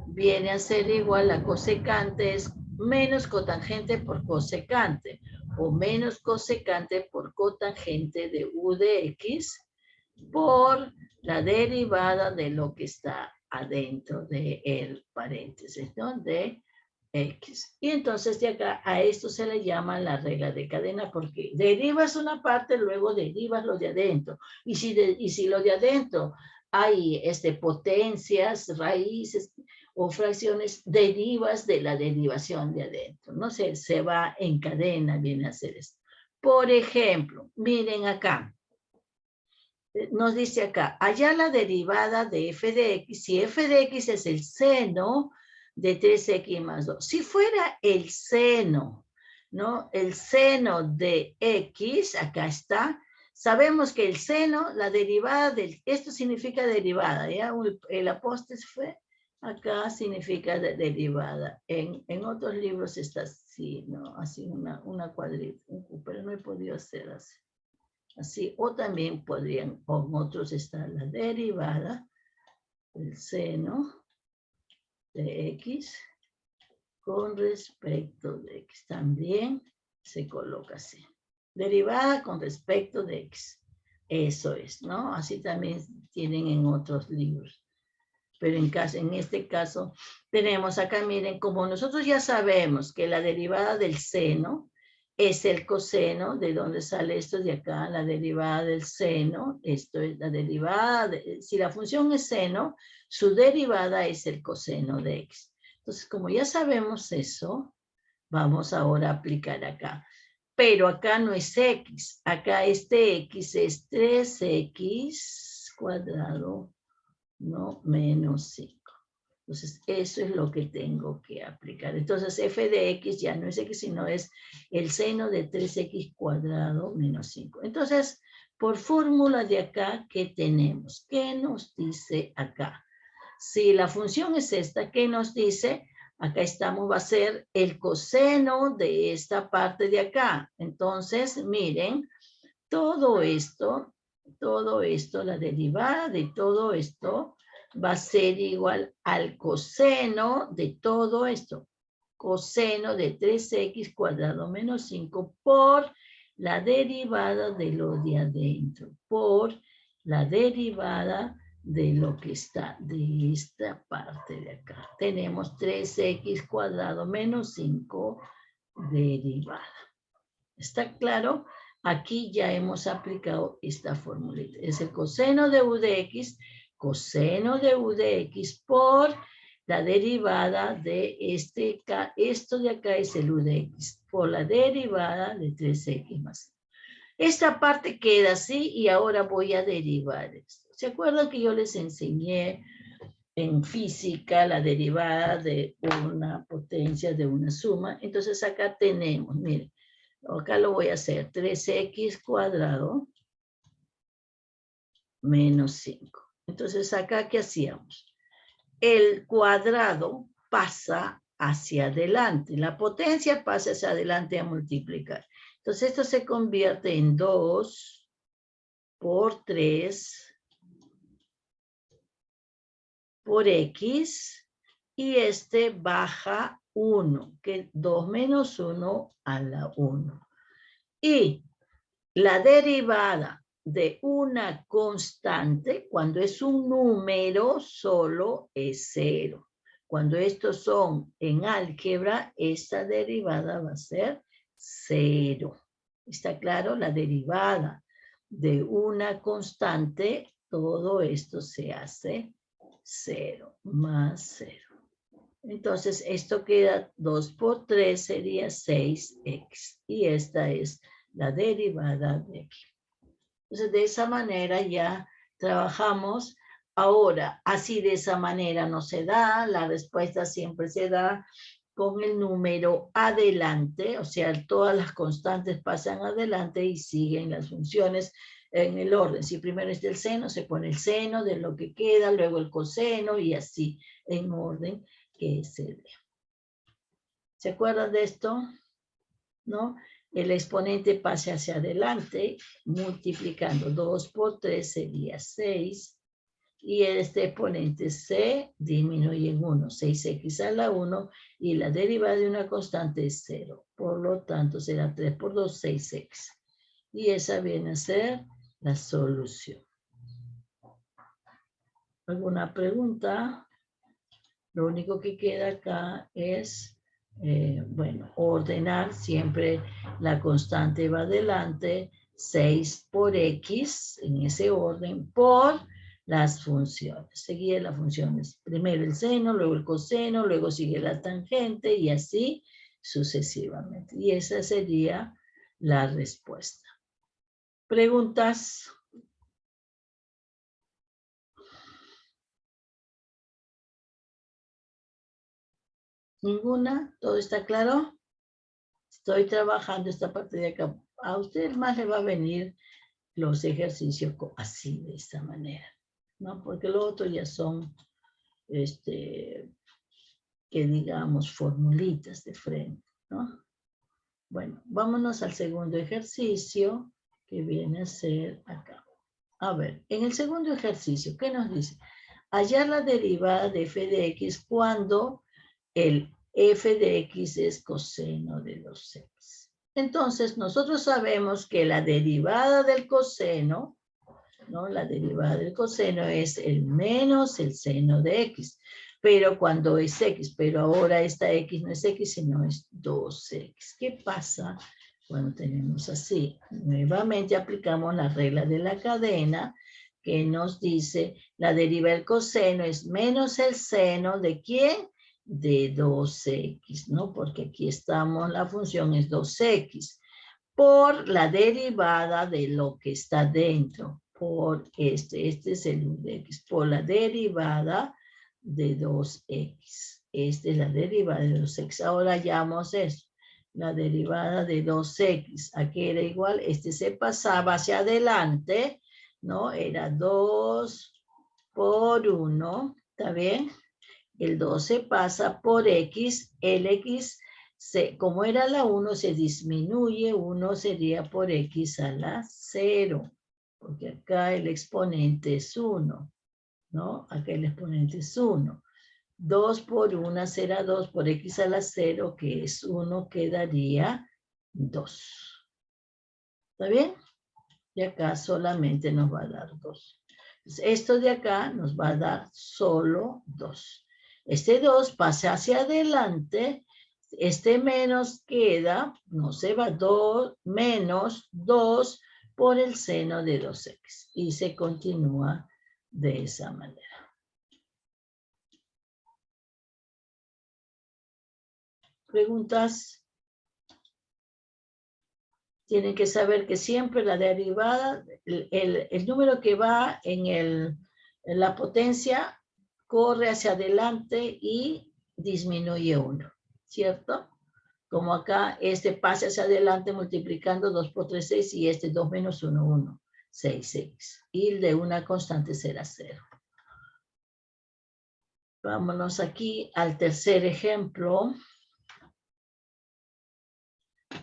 viene a ser igual, la cosecante es menos cotangente por cosecante, o menos cosecante por cotangente de u de x, por la derivada de lo que está adentro del paréntesis, ¿no? De x. Y entonces de acá a esto se le llama la regla de cadena, porque derivas una parte, luego derivas lo de adentro. Y si lo de adentro hay potencias, raíces o fracciones, derivas de la derivación de adentro, ¿no? Se va en cadena, viene a ser esto. Por ejemplo, miren acá. nos dice acá, hallar la derivada de f de x, si f de x es el seno de 3x más 2. Si fuera el seno, ¿no? El seno de x, acá está. Sabemos que el seno, la derivada del, esto significa derivada, ¿ya? El apóstrofe acá significa derivada. En otros libros está así, ¿no? Así una cuadrita, pero no he podido hacer así. Así, o también podrían, con otros está la derivada del seno de x con respecto de x. También se coloca así. Derivada con respecto de x. Eso es, ¿no? Así también tienen en otros libros. Pero en este caso tenemos acá, miren, como nosotros ya sabemos que la derivada del seno es el coseno, ¿de dónde sale esto de acá? La derivada del seno, esto es la derivada, si la función es seno, su derivada es el coseno de x. Entonces, como ya sabemos eso, vamos ahora a aplicar acá. Pero acá no es x, acá este x es 3x cuadrado, ¿no? Menos 5. Entonces, eso es lo que tengo que aplicar. Entonces, f de x ya no es x, sino es el seno de 3x cuadrado menos 5. Entonces, por fórmula de acá, ¿qué tenemos? ¿Qué nos dice acá? Si la función es esta, ¿qué nos dice? Acá estamos, va a ser el coseno de esta parte de acá. Entonces, miren, todo esto, la derivada de todo esto, va a ser igual al coseno de todo esto. Coseno de 3x cuadrado menos 5 por la derivada de lo de adentro. Por la derivada de lo que está de esta parte de acá. Tenemos 3x cuadrado menos 5 derivada. ¿Está claro? Aquí ya hemos aplicado esta formulita. Es el coseno de u de x por la derivada de esto de acá es el u de x, por la derivada de 3x más. Esta parte queda así y ahora voy a derivar esto. ¿Se acuerdan que yo les enseñé en física la derivada de una potencia de una suma? Entonces acá tenemos, miren, acá lo voy a hacer, 3x cuadrado menos 5. Entonces acá, ¿qué hacíamos? El cuadrado pasa hacia adelante, la potencia pasa hacia adelante a multiplicar. Entonces esto se convierte en 2 por 3 por x y este baja 1, que 2 menos 1 a la 1. Y la derivada de una constante, cuando es un número, solo es 0. Cuando estos son en álgebra, esta derivada va a ser 0. ¿Está claro? La derivada de una constante, todo esto se hace 0, más 0. Entonces, esto queda 2 por 3 sería 6x. Y esta es la derivada de x. Entonces, de esa manera ya trabajamos. Ahora, así de esa manera no se da. La respuesta siempre se da con el número adelante. O sea, todas las constantes pasan adelante y siguen las funciones en el orden. Si primero está el seno, se pone el seno de lo que queda, luego el coseno y así en orden que se dé. ¿Se acuerdan de esto? ¿No? El exponente pase hacia adelante, multiplicando 2 por 3 sería 6, y este exponente se disminuye en 1, 6x a la 1, y la derivada de una constante es 0. Por lo tanto, será 3 por 2, 6x. Y esa viene a ser la solución. ¿Alguna pregunta? Lo único que queda acá es, bueno, ordenar siempre la constante va adelante, 6 por x, en ese orden, por las funciones. Seguir las funciones. Primero el seno, luego el coseno, luego sigue la tangente y así sucesivamente. Y esa sería la respuesta. ¿Preguntas? ¿Ninguna? ¿Todo está claro? Estoy trabajando esta parte de acá. A usted más le va a venir los ejercicios así, de esta manera, ¿no? Porque lo otro ya son, que digamos, formulitas de frente, ¿no? Bueno, vámonos al segundo ejercicio, que viene a ser acá. A ver, en el segundo ejercicio, ¿qué nos dice? Hallar la derivada de f de x cuando el f de x es coseno de 2x. Entonces, nosotros sabemos que la derivada del coseno, ¿no? La derivada del coseno es el menos el seno de x. Pero cuando es x, pero ahora esta x no es x, sino es 2x. ¿Qué pasa cuando tenemos así? Nuevamente aplicamos la regla de la cadena, que nos dice la derivada del coseno es menos el seno de ¿quién? De 2x, ¿no? Porque aquí estamos, la función es 2x, por la derivada de lo que está dentro, por este es el u de x, por la derivada de 2x. Esta es la derivada de 2x. Ahora hallamos eso. La derivada de 2x, aquí era igual, se pasaba hacia adelante, ¿no? Era 2 por 1, ¿está bien? El 2 se pasa por x, el x, como era la 1, se disminuye, 1 sería por x a la 0, porque acá el exponente es 1, ¿no? Acá el exponente es 1. 2 por 1 será 2 por x a la 0, que es 1, quedaría 2. ¿Está bien? Y acá solamente nos va a dar 2. Entonces, esto de acá nos va a dar solo 2. Este 2 pasa hacia adelante, este menos queda, no se va, 2 menos 2 por el seno de 2x. Y se continúa de esa manera. ¿Preguntas? Tienen que saber que siempre la derivada, el número que va en la potencia, corre hacia adelante y disminuye 1, ¿cierto? Como acá, pasa hacia adelante multiplicando 2 por 3, 6, y 2 menos 1, 1, 6, 6. Y el de una constante será 0. Vámonos aquí al tercer ejemplo.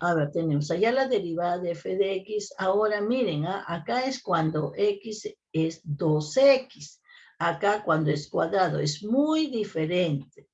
A ver, tenemos allá la derivada de f de x. Ahora miren, acá es cuando x es 2x. Acá cuando es cuadrado es muy diferente.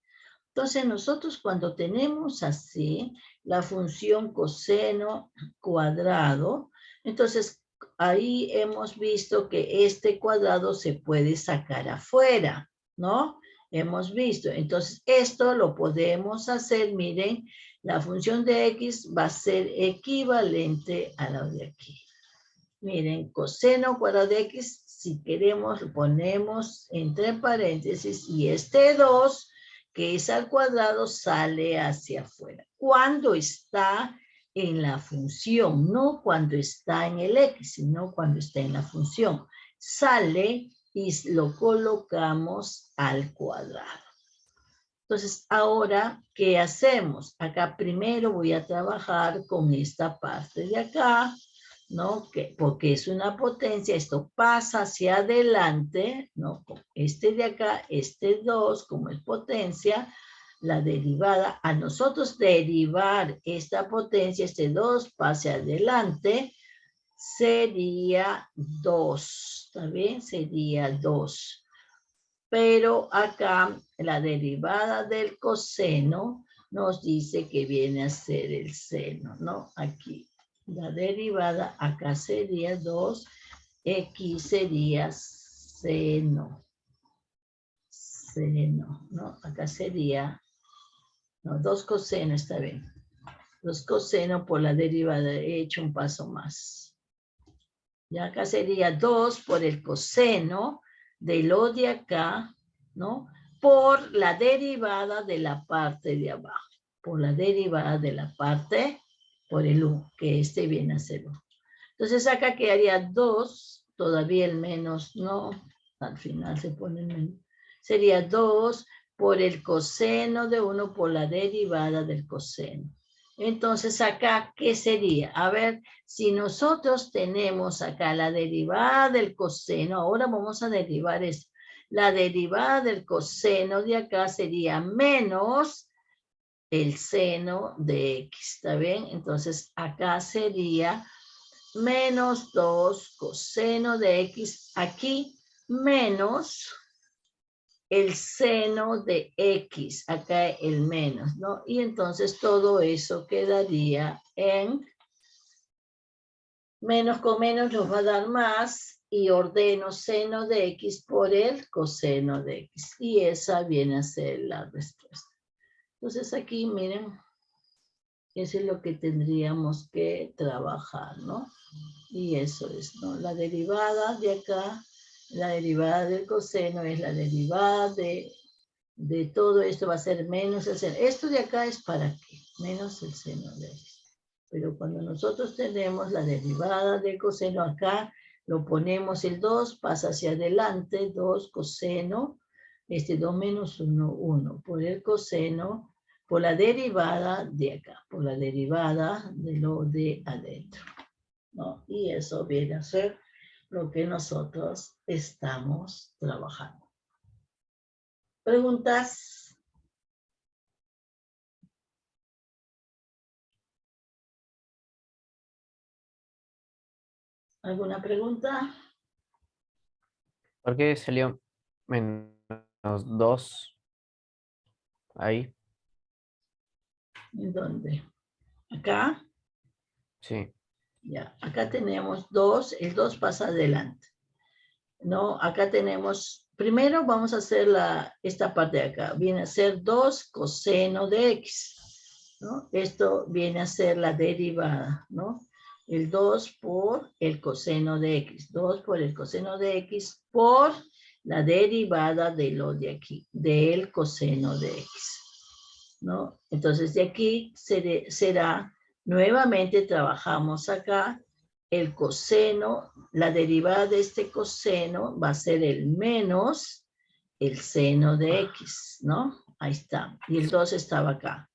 Entonces nosotros cuando tenemos así la función coseno cuadrado, entonces ahí hemos visto que este cuadrado se puede sacar afuera, ¿no? Hemos visto. Entonces esto lo podemos hacer, miren, la función de x va a ser equivalente a la de aquí. Miren, coseno cuadrado de x, si queremos, lo ponemos entre paréntesis y 2, que es al cuadrado, sale hacia afuera. Cuando está en la función, no cuando está en el x, sino cuando está en la función. Sale y lo colocamos al cuadrado. Entonces, ahora, ¿qué hacemos? Acá primero voy a trabajar con esta parte de acá, ¿no? Porque es una potencia, esto pasa hacia adelante, ¿no? De acá, 2, como es potencia, la derivada, a nosotros derivar esta potencia, 2 pase adelante, sería 2, ¿está bien? Sería 2. Pero acá la derivada del coseno nos dice que viene a ser el seno, ¿no? Aquí la derivada acá sería 2, aquí sería seno, ¿no? Acá sería, no, 2 coseno, está bien. 2 coseno por la derivada, he hecho un paso más. Y acá sería 2 por el coseno de lo de acá, ¿no? Por la derivada de la parte de abajo. Por la derivada de la parte, por el u, que viene a ser 1. Entonces acá quedaría 2, todavía el menos no, al final se pone el menos. Sería 2 por el coseno de 1 por la derivada del coseno. Entonces acá, ¿qué sería? A ver, si nosotros tenemos acá la derivada del coseno, ahora vamos a derivar esto. La derivada del coseno de acá sería menos el seno de X, ¿está bien? Entonces acá sería menos 2 coseno de X, aquí menos el seno de X, acá el menos, ¿no? Y entonces todo eso quedaría en menos con menos nos va a dar más y ordeno seno de X por el coseno de X. Y esa viene a ser la respuesta. Entonces aquí, miren, eso es lo que tendríamos que trabajar, ¿no? Y eso es, ¿no? La derivada de acá, la derivada del coseno es la derivada de todo esto va a ser menos el seno. Esto de acá es para qué, menos el seno de X. Pero cuando nosotros tenemos la derivada del coseno acá, lo ponemos el 2, pasa hacia adelante, 2 coseno, 2 menos 1, 1, por el coseno, por la derivada de acá, por la derivada de lo de adentro, ¿no? Y eso viene a ser lo que nosotros estamos trabajando. ¿Preguntas? ¿Alguna pregunta? ¿Por qué salió menos 2 ahí? ¿En dónde? ¿Acá? Sí. Ya, acá tenemos 2, el 2 pasa adelante. ¿No? Acá tenemos, primero vamos a hacer esta parte de acá. Viene a ser 2 coseno de X, ¿no? Esto viene a ser la derivada, ¿no? El 2 por el coseno de X. 2 por el coseno de X por la derivada de lo de aquí, del coseno de X, ¿no? Entonces de aquí será, nuevamente trabajamos acá, el coseno, la derivada de este coseno va a ser el menos el seno de X, ¿no? Ahí está. Y el 2 estaba acá.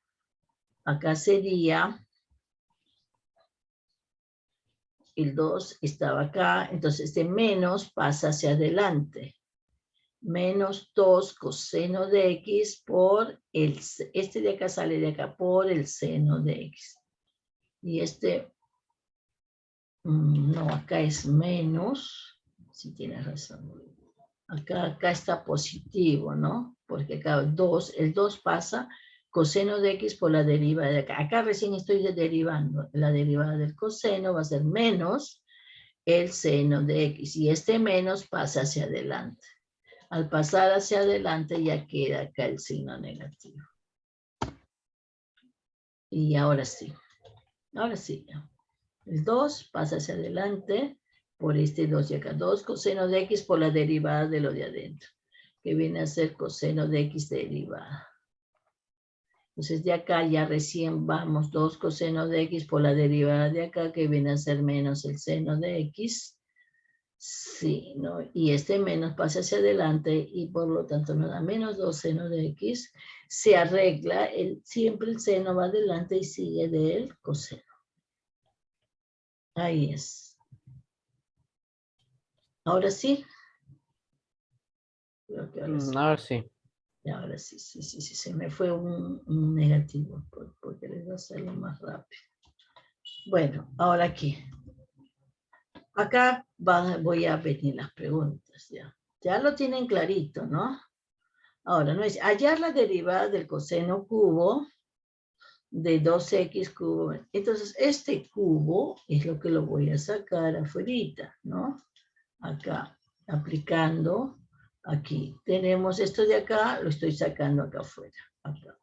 Acá sería, el 2 estaba acá, entonces este menos pasa hacia adelante. Menos 2 coseno de X por este de acá sale de acá, por el seno de X. Y no, acá es menos, si tienes razón. Acá está positivo, ¿no? Porque acá el 2 pasa coseno de X por la derivada de acá. Acá recién estoy derivando. La derivada del coseno va a ser menos el seno de X. Y este menos pasa hacia adelante. Al pasar hacia adelante ya queda acá el signo negativo. Y ahora sí. Ahora sí. El 2 pasa hacia adelante por este 2 de acá. 2 coseno de X por la derivada de lo de adentro, que viene a ser coseno de X derivada. Entonces de acá ya recién vamos 2 coseno de X por la derivada de acá, que viene a ser menos el seno de X. Sí, ¿no? Y este menos pasa hacia adelante y por lo tanto nos da menos 2 seno de X. Se arregla, siempre el seno va adelante y sigue del coseno. Ahí es. Ahora sí. Creo que ahora sí. Ahora sí. Ahora sí, se me fue un negativo porque les voy a hacerlo más rápido. Bueno, ahora aquí. Acá voy a venir las preguntas ya. Ya lo tienen clarito, ¿no? Ahora, no es hallar la derivada del coseno cubo de 2x cubo. Entonces, este cubo es lo que lo voy a sacar afuera, ¿no? Acá, aplicando aquí. Tenemos esto de acá, lo estoy sacando acá afuera. Acá.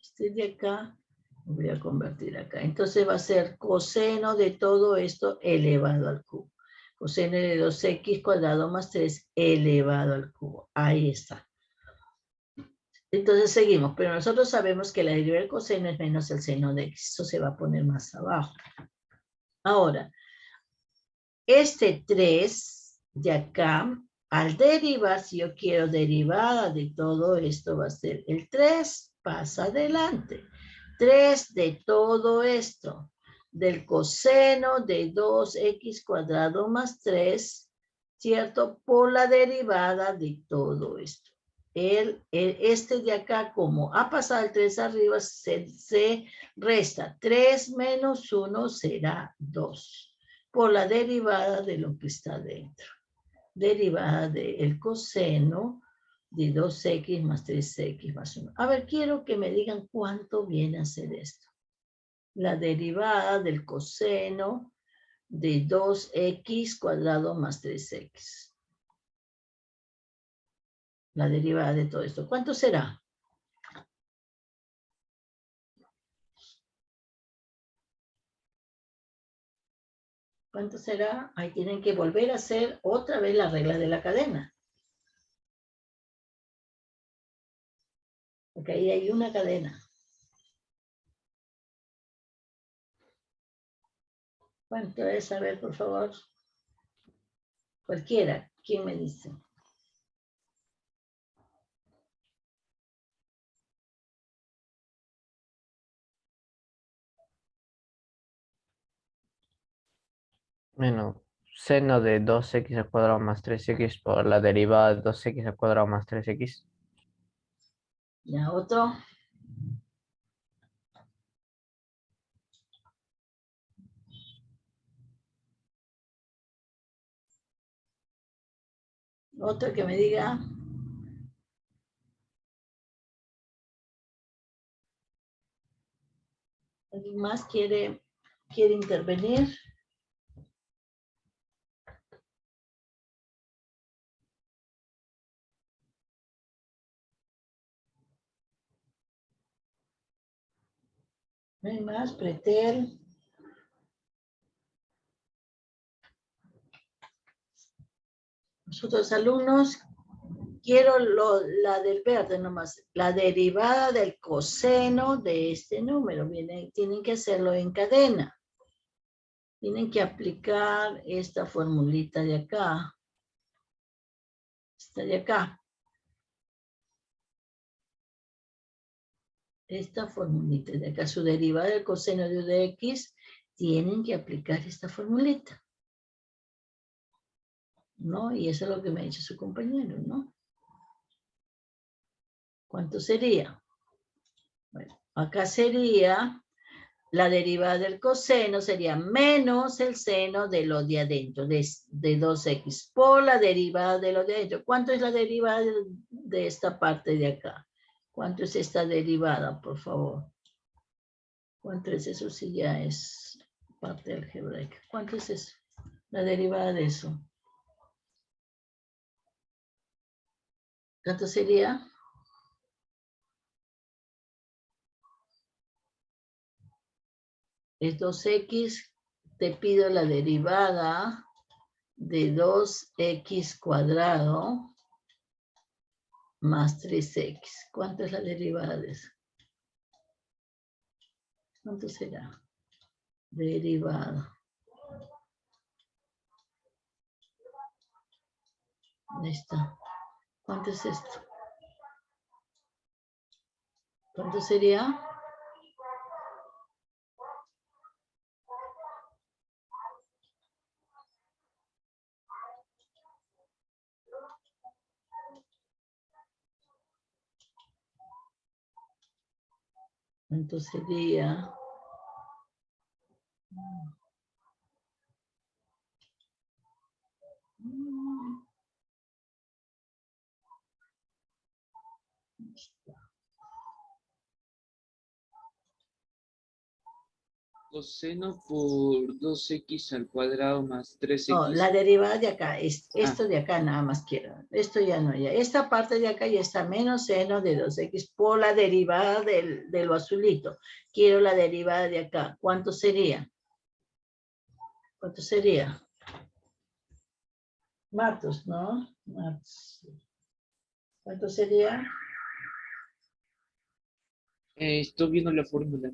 Este de acá, lo voy a convertir acá. Entonces va a ser coseno de todo esto elevado al cubo. Coseno de 2x cuadrado más 3 elevado al cubo. Ahí está. Entonces seguimos, pero nosotros sabemos que la derivada del coseno es menos el seno de x. Eso se va a poner más abajo. Ahora, este 3 de acá al derivar, si yo quiero derivada de todo esto, va a ser el 3, pasa adelante. 3 de todo esto, del coseno de 2x cuadrado más 3, ¿cierto? Por la derivada de todo esto. Este de acá, como ha pasado el 3 arriba, se resta. 3 menos 1 será 2, por la derivada de lo que está dentro. Derivada del coseno de 2x más 3x más 1. A ver, quiero que me digan cuánto viene a ser esto. La derivada del coseno de 2x cuadrado más 3x. La derivada de todo esto. ¿Cuánto será? ¿Cuánto será? Ahí tienen que volver a hacer otra vez la regla de la cadena. Porque ahí hay una cadena. ¿Cuánto es? A ver, por favor. Cualquiera. ¿Quién me dice? Bueno, seno de 2x al cuadrado más 3x por la derivada de 2x al cuadrado más 3x. Ya, otro. Otro que me diga. ¿Alguien más quiere intervenir? ¿No hay más? Pretel. Los otros alumnos, quiero la del verde nomás, la derivada del coseno de este número. Tienen que hacerlo en cadena. Tienen que aplicar esta formulita de acá. Esta de acá. Esta formulita de acá. Su derivada del coseno de u de x, tienen que aplicar esta formulita. ¿No? Y eso es lo que me ha dicho su compañero, ¿no? ¿Cuánto sería? Bueno, acá sería la derivada del coseno, sería menos el seno de lo de adentro, de 2x, por la derivada de lo de adentro. ¿Cuánto es la derivada de esta parte de acá? ¿Cuánto es esta derivada, por favor? ¿Cuánto es eso si ya es parte algebraica? ¿Cuánto es eso? La derivada de eso. ¿Cuánto sería? Es 2x, te pido la derivada de 2x cuadrado más 3x. ¿Cuánto es la derivada de eso? ¿Cuánto será? Derivada. Ahí está. ¿Cuánto es esto? ¿Cuánto sería? ¿Cuánto sería? Coseno por 2x al cuadrado más 3x. No, la derivada de acá, es esto de acá nada más quiero. Esto ya no, ya. Esta parte de acá ya está menos seno de 2x por la derivada de lo azulito. Quiero la derivada de acá. ¿Cuánto sería? ¿Cuánto sería? Matos, ¿no? Matos. ¿Cuánto sería? Estoy viendo la fórmula.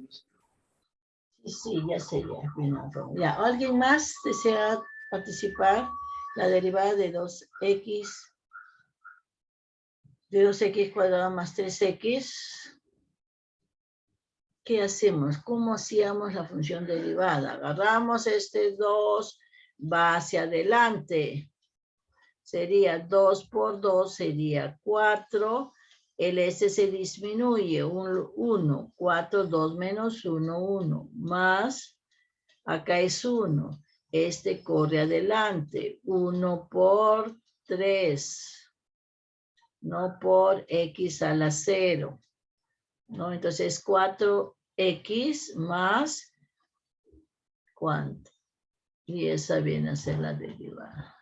Sí, ya sé, ya. Ya. ¿Alguien más desea participar? La derivada de 2x, de 2x cuadrado más 3x. ¿Qué hacemos? ¿Cómo hacíamos la función derivada? Agarramos este 2, va hacia adelante. Sería 2 por 2, sería 4. El S se disminuye, 1. 4, 2 menos 1, 1. Más, acá es 1. Este corre adelante. 1 por 3. No por x a la 0. ¿No? Entonces 4x más, ¿cuánto? Y esa viene a ser la derivada.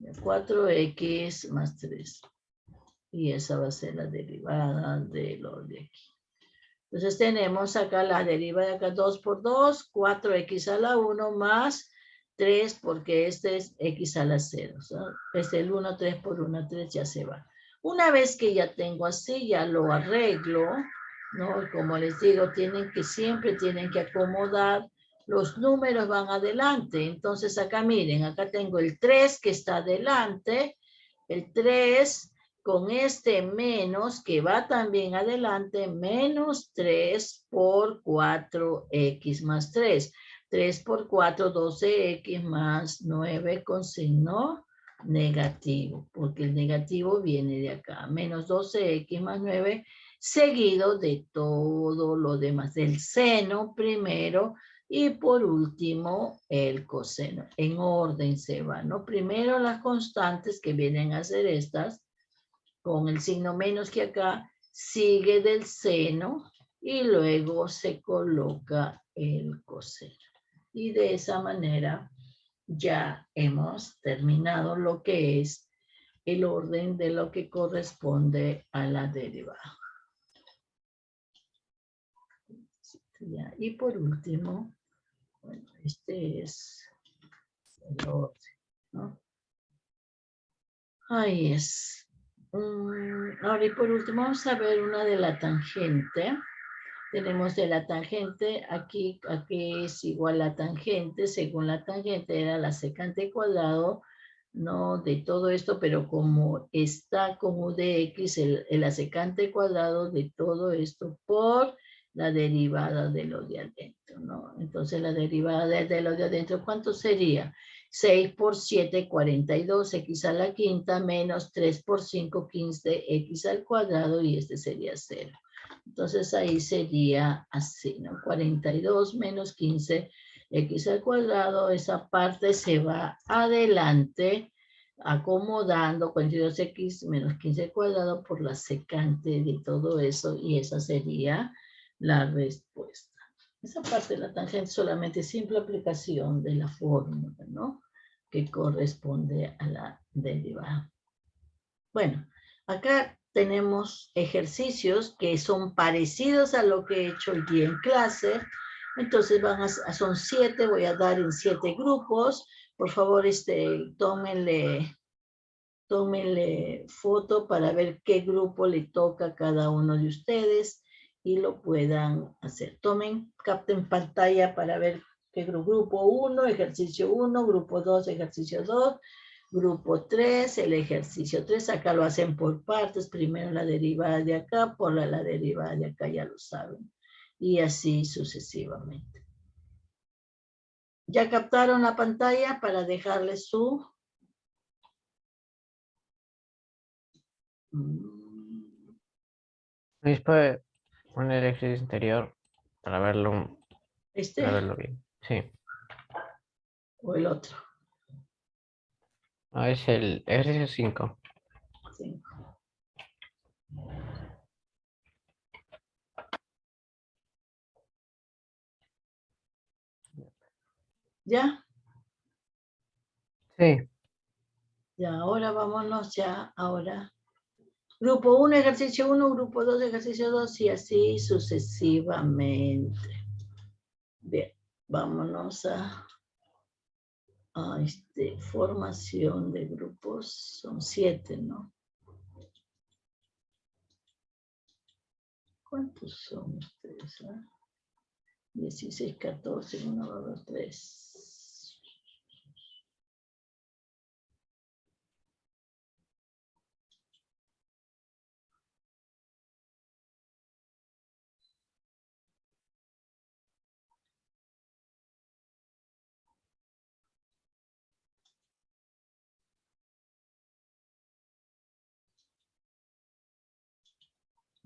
4x más 3. Y esa va a ser la derivada de lo de aquí. Entonces tenemos acá la derivada de acá 2 por 2, 4x a la 1 más 3 porque este es x a la 0. ¿So? Este el 1, 3 por 1, 3 ya se va. Una vez que ya tengo así, ya lo arreglo, ¿no? Como les digo, siempre tienen que acomodar, los números van adelante. Entonces acá miren, acá tengo el 3 que está adelante, el 3 con este menos que va también adelante, menos 3 por 4x más 3. 3 por 4, 12x más 9 con signo negativo, porque el negativo viene de acá, menos 12x más 9, seguido de todo lo demás, del seno primero y por último el coseno. En orden se va, ¿no? Primero las constantes que vienen a ser estas, con el signo menos que acá, sigue del seno y luego se coloca el coseno. Y de esa manera ya hemos terminado lo que es el orden de lo que corresponde a la derivada. Y por último, bueno, este es el orden, ¿no? Ahí es. Ahora y por último vamos a ver una de la tangente. Tenemos de la tangente, aquí es igual a tangente, según la tangente era la secante cuadrado, ¿no? De todo esto, pero como está con u de x, la secante cuadrado de todo esto por la derivada de lo de adentro, ¿no? Entonces la derivada de lo de adentro, ¿cuánto sería? 6 por 7, 42, x a la quinta, menos 3 por 5, 15, x al cuadrado, y este sería 0. Entonces ahí sería así, ¿no? 42 menos 15 x al cuadrado, esa parte se va adelante acomodando 42x menos 15 al cuadrado por la secante de todo eso, y esa sería la respuesta. Esa parte de la tangente solamente simple aplicación de la fórmula, ¿no? Que corresponde a la derivada. Bueno, acá tenemos ejercicios que son parecidos a lo que he hecho hoy día en clase. Entonces son 7, voy a dar en 7 grupos. Por favor, tómenle foto para ver qué grupo le toca a cada uno de ustedes y lo puedan hacer. Capten pantalla para ver qué grupo 1, ejercicio 1, grupo 2, ejercicio 2. Grupo 3, el ejercicio 3, acá lo hacen por partes, primero la derivada de acá, por la derivada de acá, ya lo saben. Y así sucesivamente. ¿Ya captaron la pantalla para dejarles su? Puede poner el ejercicio interior para verlo bien. Sí. ¿O el otro? Es el ejercicio 5. 5. ¿Ya? Sí. Ya, ahora vámonos ya, ahora. Grupo 1, ejercicio 1, grupo 2, ejercicio 2, y así sucesivamente. Bien, vámonos a formación de grupos. Son 7, ¿no? ¿Cuántos son ustedes? 16, 14, 1, 2, 3.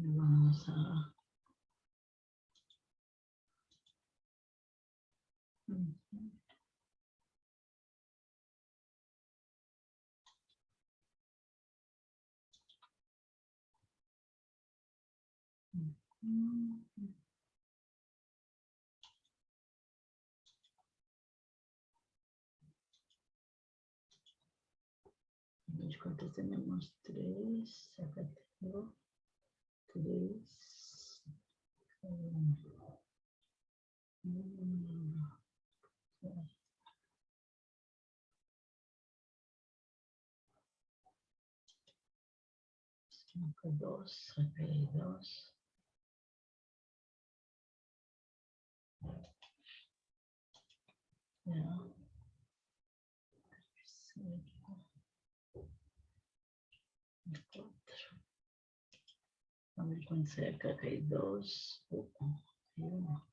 Vamos a... ¿Cuántos tenemos? 3. Acá tengo 3. 2. Acá hay 2. Ya. 4. A ver cuánto sea acá. Acá hay 2. 1.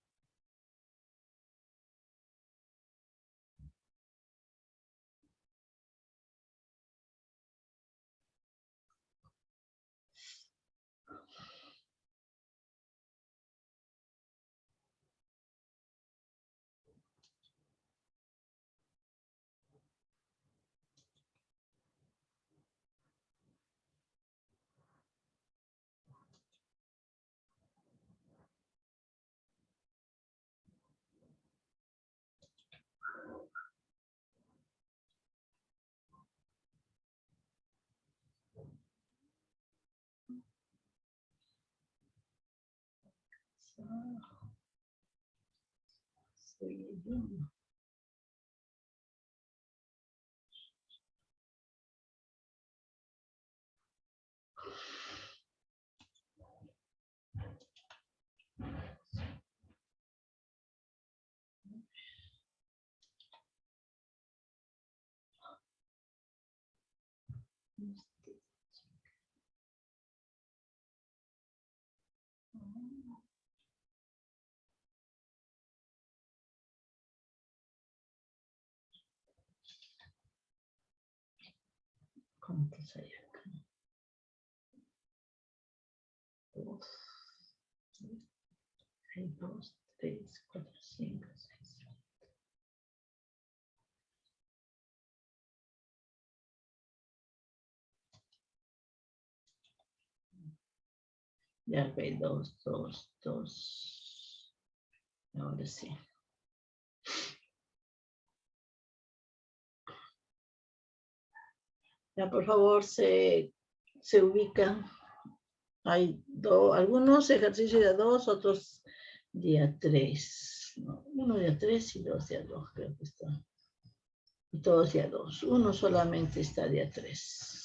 ¿Cuántos hay acá? 2. Hay 2, 3, 4, 5, 6. Ya acá hay 2, 2, 2. Ahora sí. Ya, por favor, se ubican. Hay algunos ejercicios de 2, otros día 3. No, uno día 3 y 2 día 2, creo que está. Y todos día 2. Uno solamente está día 3.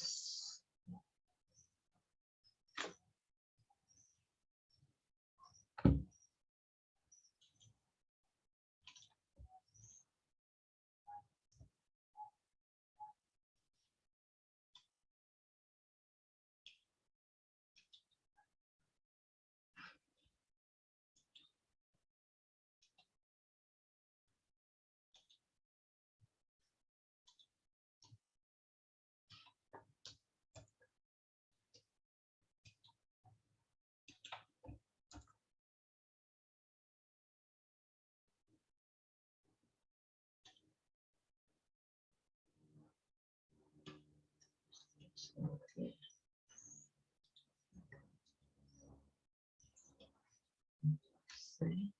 Sí.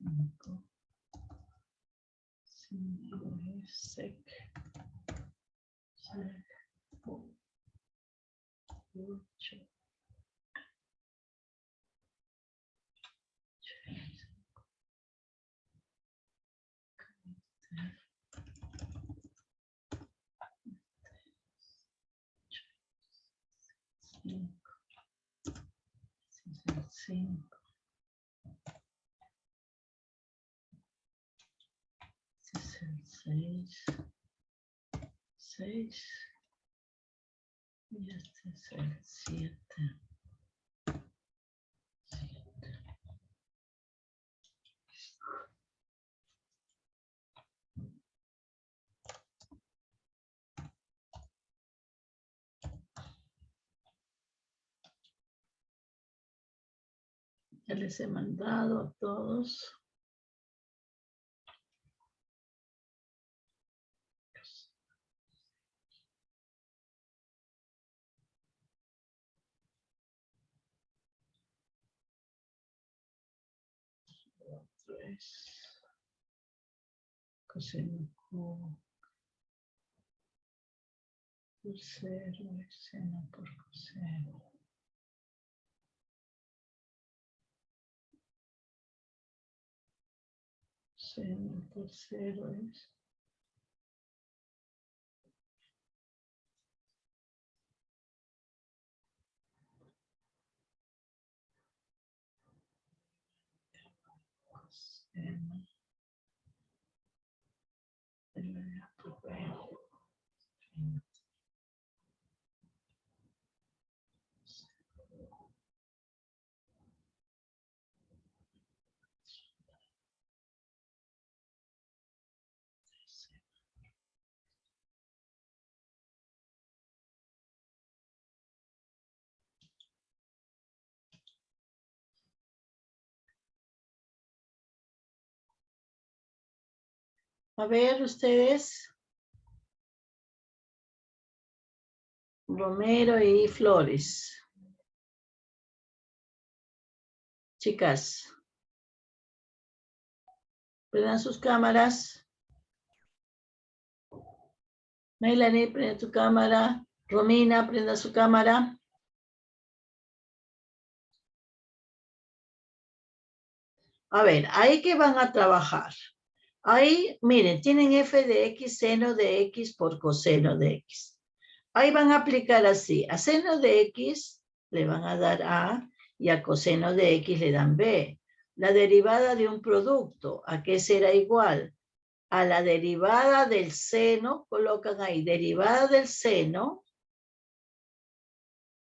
Cinco. 6. 8. 5. Este es el 6. 6. Y este es el 7. 7. Ya les he mandado a todos. Coseno cubo por 0, seno por coseno. Seno por 0 es coseno de la por B. A ver, ustedes. Romero y Flores. Chicas. Prendan sus cámaras. Melanie, prende tu cámara. Romina, prenda su cámara. A ver, ahí que van a trabajar. Ahí, miren, tienen f de x, seno de x por coseno de x. Ahí van a aplicar así. A seno de x le van a dar a y a coseno de x le dan b. La derivada de un producto, ¿a qué será igual? A la derivada del seno, colocan ahí, derivada del seno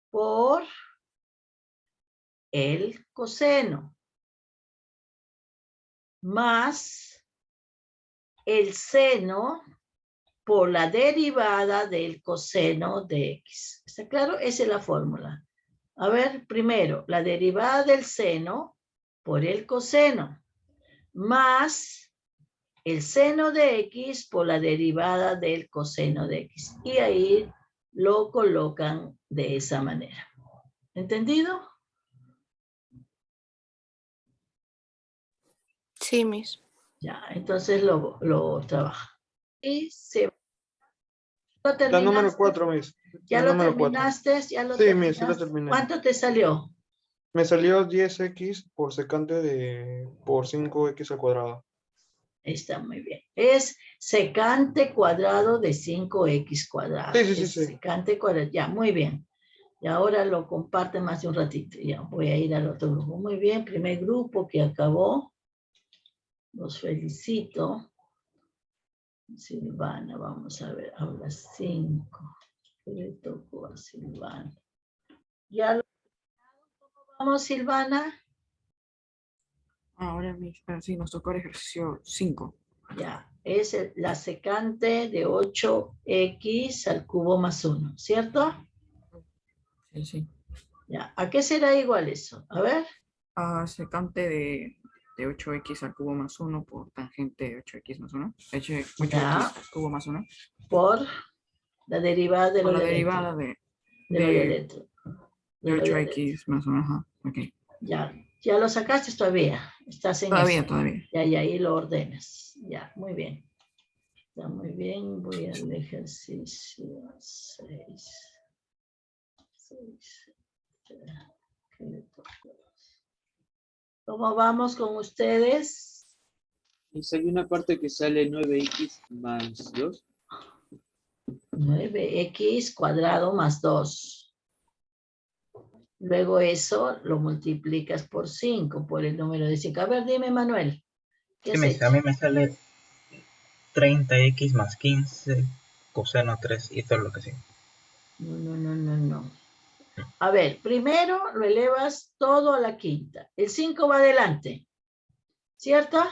por el coseno, más el seno por la derivada del coseno de x. ¿Está claro? Esa es la fórmula. A ver, primero, la derivada del seno por el coseno, más el seno de x por la derivada del coseno de x. Y ahí lo colocan de esa manera. ¿Entendido? Sí, Miss. Ya, entonces lo trabaja. Y se... ¿Lo La terminaste? número 4, Miss. ¿Ya La lo número 4. terminaste? ¿Ya lo Sí, terminaste? Miss, sí lo terminé. ¿Cuánto te salió? Me salió 10x por secante por 5x al cuadrado. Está muy bien. Es secante cuadrado de 5x cuadrado. Sí. Es secante cuadrado. Ya, muy bien. Y ahora lo comparte más de un ratito. Ya, voy a ir al otro grupo. Muy bien, primer grupo que acabó. Los felicito. Silvana, vamos a ver, ahora 5. ¿Qué le tocó a Silvana? ¿Ya lo vamos, Silvana? Ahora sí, nos tocó el ejercicio 5. Ya, es la secante de 8x al cubo más 1, ¿cierto? Sí. Ya, ¿a qué será igual eso? A ver. Secante de 8x al cubo más 1 por tangente de 8x más 1. 8x Ya. al cubo más 1. Por la derivada de Por lo la de derivada dentro. de De lo de dentro. de 8x más 1. Ajá, ok. Ya lo sacaste todavía. Estás en Todavía. Ya, y ahí lo ordenas. Ya, muy bien. Está muy bien. Voy al ejercicio 6. ¿Cómo vamos con ustedes? Miss, hay una parte que sale 9x más 2. 9x cuadrado más 2. Luego eso lo multiplicas por 5, por el número de 5. A ver, dime, Manuel. ¿Qué Sí, has hecho? a mí me sale 30x más 15 coseno 3 y todo lo que sigue. No. A ver, primero lo elevas todo a la quinta. El 5 va adelante, ¿cierto?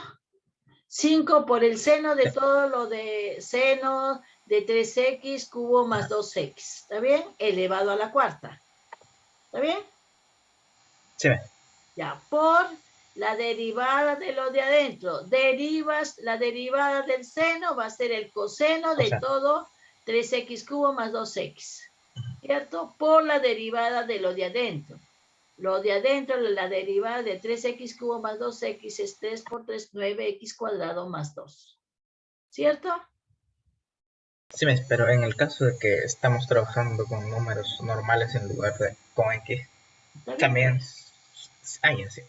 5 por el seno de todo lo de seno de 3x cubo más 2x. ¿Está bien? Elevado a la cuarta. ¿Está bien? Sí, Ya, por la derivada de lo de adentro. Derivas la derivada del seno, va a ser el coseno de todo 3x cubo más 2x. ¿Cierto? Por la derivada de lo de adentro. Lo de adentro, la derivada de 3x cubo más 2x es 3 por 3, 9x cuadrado más 2. ¿Cierto? sí, pero en el caso de que estamos trabajando con números normales en lugar de con X, también hay así.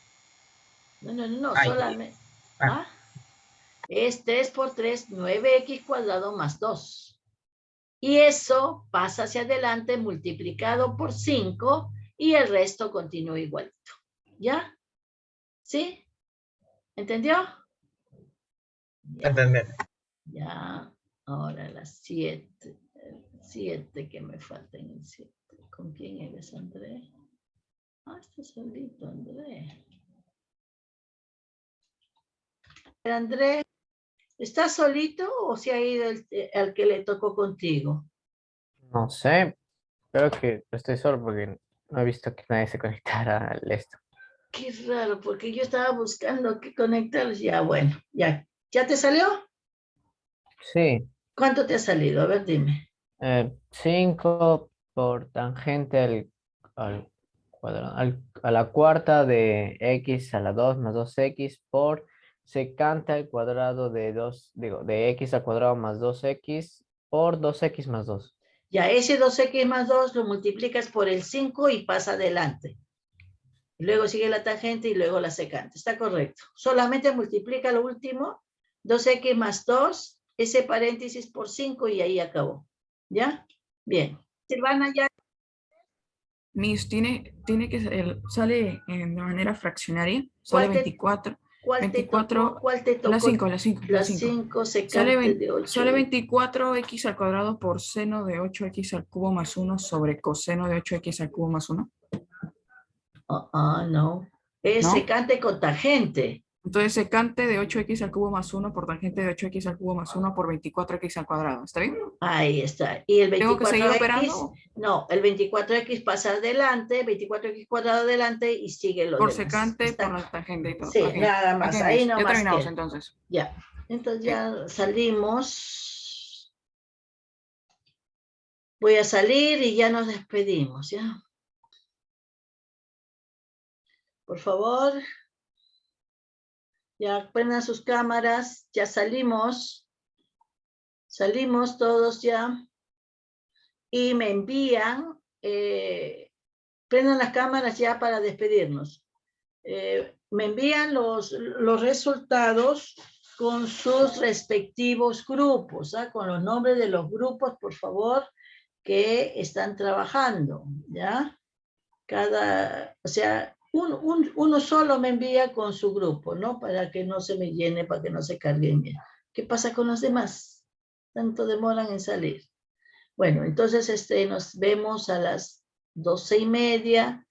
No, solamente. ¿Ah? Es 3 por 3, 9x cuadrado más 2. Y eso pasa hacia adelante multiplicado por 5 y el resto continúa igualito. ¿Ya? ¿Sí? ¿Entendió? Entendí. Ya. Ahora las 7. 7 que me faltan el 7. ¿Con quién eres, André? Ah, está solito, André. André, ¿estás solito o se ha ido el que le tocó contigo? No sé, creo que estoy solo porque no he visto que nadie se conectara al esto. Qué raro, porque yo estaba buscando que conectarlos. Ya, bueno, ya. ¿Ya te salió? Sí, ¿Cuánto te ha salido? A ver, dime. 5 por tangente al cuadrado, a la cuarta de x a la 2 más 2x por secante al cuadrado de 2, digo, de x al cuadrado más 2x por 2x más 2. Ya, ese 2x más 2 lo multiplicas por el 5 y pasa adelante. Luego sigue la tangente y luego la secante. Está correcto. Solamente multiplica lo último, 2x más 2, ese paréntesis por 5 y ahí acabó. ¿Ya? Bien. Silvana, ya. Miss, tiene que sale de manera fraccionaria, sale 24. ¿Cuál te tocó? ¿Cuál te tocó? La 5. La 5 Sale, secante de 8. sale 24x al cuadrado por seno de 8x al cubo más 1 sobre coseno de 8x al cubo más 1. No. Es ¿No? secante con tangente. Entonces, secante de 8x al cubo más 1 por tangente de 8x al cubo más 1 por 24x al cuadrado. ¿Está bien? Ahí está. Y el ¿Tengo que seguir 24x, operando? no, el 24x pasa adelante, 24x cuadrado adelante y sigue lo Por demás. secante, Está. por la tangente y todo. Sí, Ok. nada más. Ok, Ahí Miss. no Ya más terminamos que. entonces. Ya. Entonces ya salimos. Voy a salir y ya nos despedimos, ¿ya? Por favor. Ya prendan sus cámaras. Ya salimos. Salimos todos ya. Y me envían. Prendan las cámaras ya para despedirnos. Me envían los resultados con sus respectivos grupos, ¿ah? Con los nombres de los grupos, por favor, que están trabajando, ¿ya? O sea, uno solo me envía con su grupo, ¿no? Para que no se me llene, para que no se carguen bien. ¿Qué pasa con los demás? Tanto demoran en salir. Bueno, entonces nos vemos a las 12:30.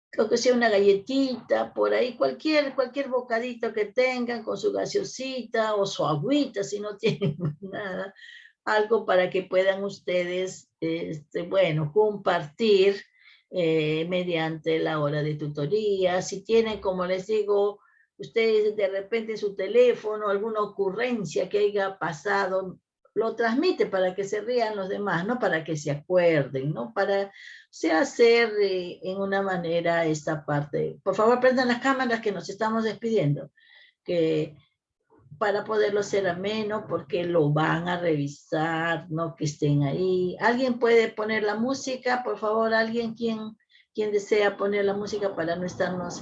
Creo que sea una galletita, por ahí, cualquier bocadito que tengan con su gaseosita o su agüita, si no tienen nada, algo para que puedan ustedes, bueno, compartir mediante la hora de tutoría. Si tienen, como les digo, ustedes de repente su teléfono, alguna ocurrencia que haya pasado, lo transmite para que se rían los demás, no para que se acuerden, ¿no? Para hacer en una manera esta parte. Por favor, prendan las cámaras que nos estamos despidiendo, que para poderlo hacer ameno, porque lo van a revisar, no que estén ahí. ¿Alguien puede poner la música? Por favor, alguien quien desea poner la música para no estarnos,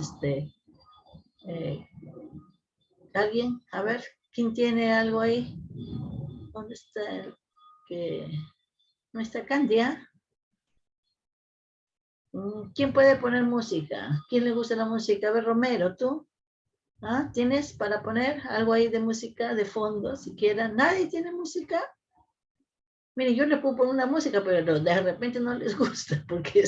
¿alguien? A ver, ¿quién tiene algo ahí? ¿Dónde está el que no está Candia? ¿Quién puede poner música? ¿Quién le gusta la música? A ver, Romero, ¿tú? ¿Ah? ¿Tienes para poner algo ahí de música de fondo, siquiera? ¿Nadie tiene música? Mire, yo le puedo poner una música, pero de repente no les gusta, porque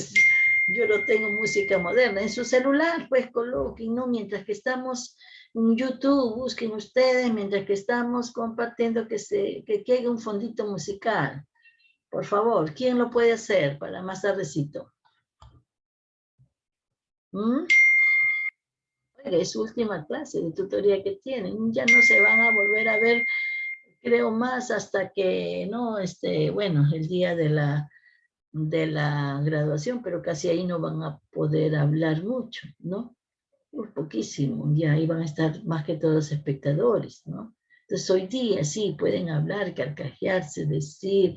yo no tengo música moderna. En su celular, pues coloquen, ¿no? Mientras que estamos en YouTube, busquen ustedes, mientras que estamos compartiendo, que quede un fondito musical. Por favor, ¿quién lo puede hacer para más tardecito? Es su última clase de tutoría que tienen. Ya no se van a volver a ver, creo, más hasta que, ¿no? Bueno, el día de la graduación, pero casi ahí no van a poder hablar mucho, ¿no? Poquísimo, ya ahí van a estar más que todos los espectadores, ¿no? Entonces hoy día sí pueden hablar, carcajearse, decir,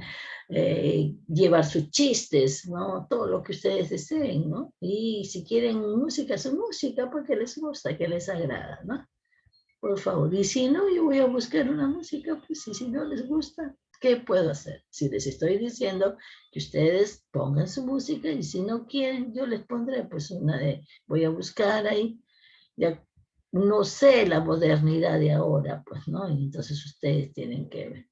llevar sus chistes, ¿no? Todo lo que ustedes deseen, ¿no? Y si quieren música, su música, porque les gusta, que les agrada, ¿no? Por favor, y si no, yo voy a buscar una música, pues y si no les gusta, ¿qué puedo hacer? Si les estoy diciendo que ustedes pongan su música y si no quieren, yo les pondré pues voy a buscar ahí, ya no sé la modernidad de ahora, pues, ¿no? Y entonces ustedes tienen que ver.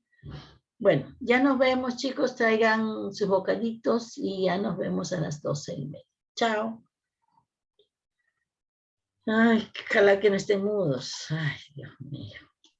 Bueno, ya nos vemos, chicos, traigan sus bocaditos y ya nos vemos a las 12:30. Chao. Ay, ojalá que no estén mudos. Ay, Dios mío.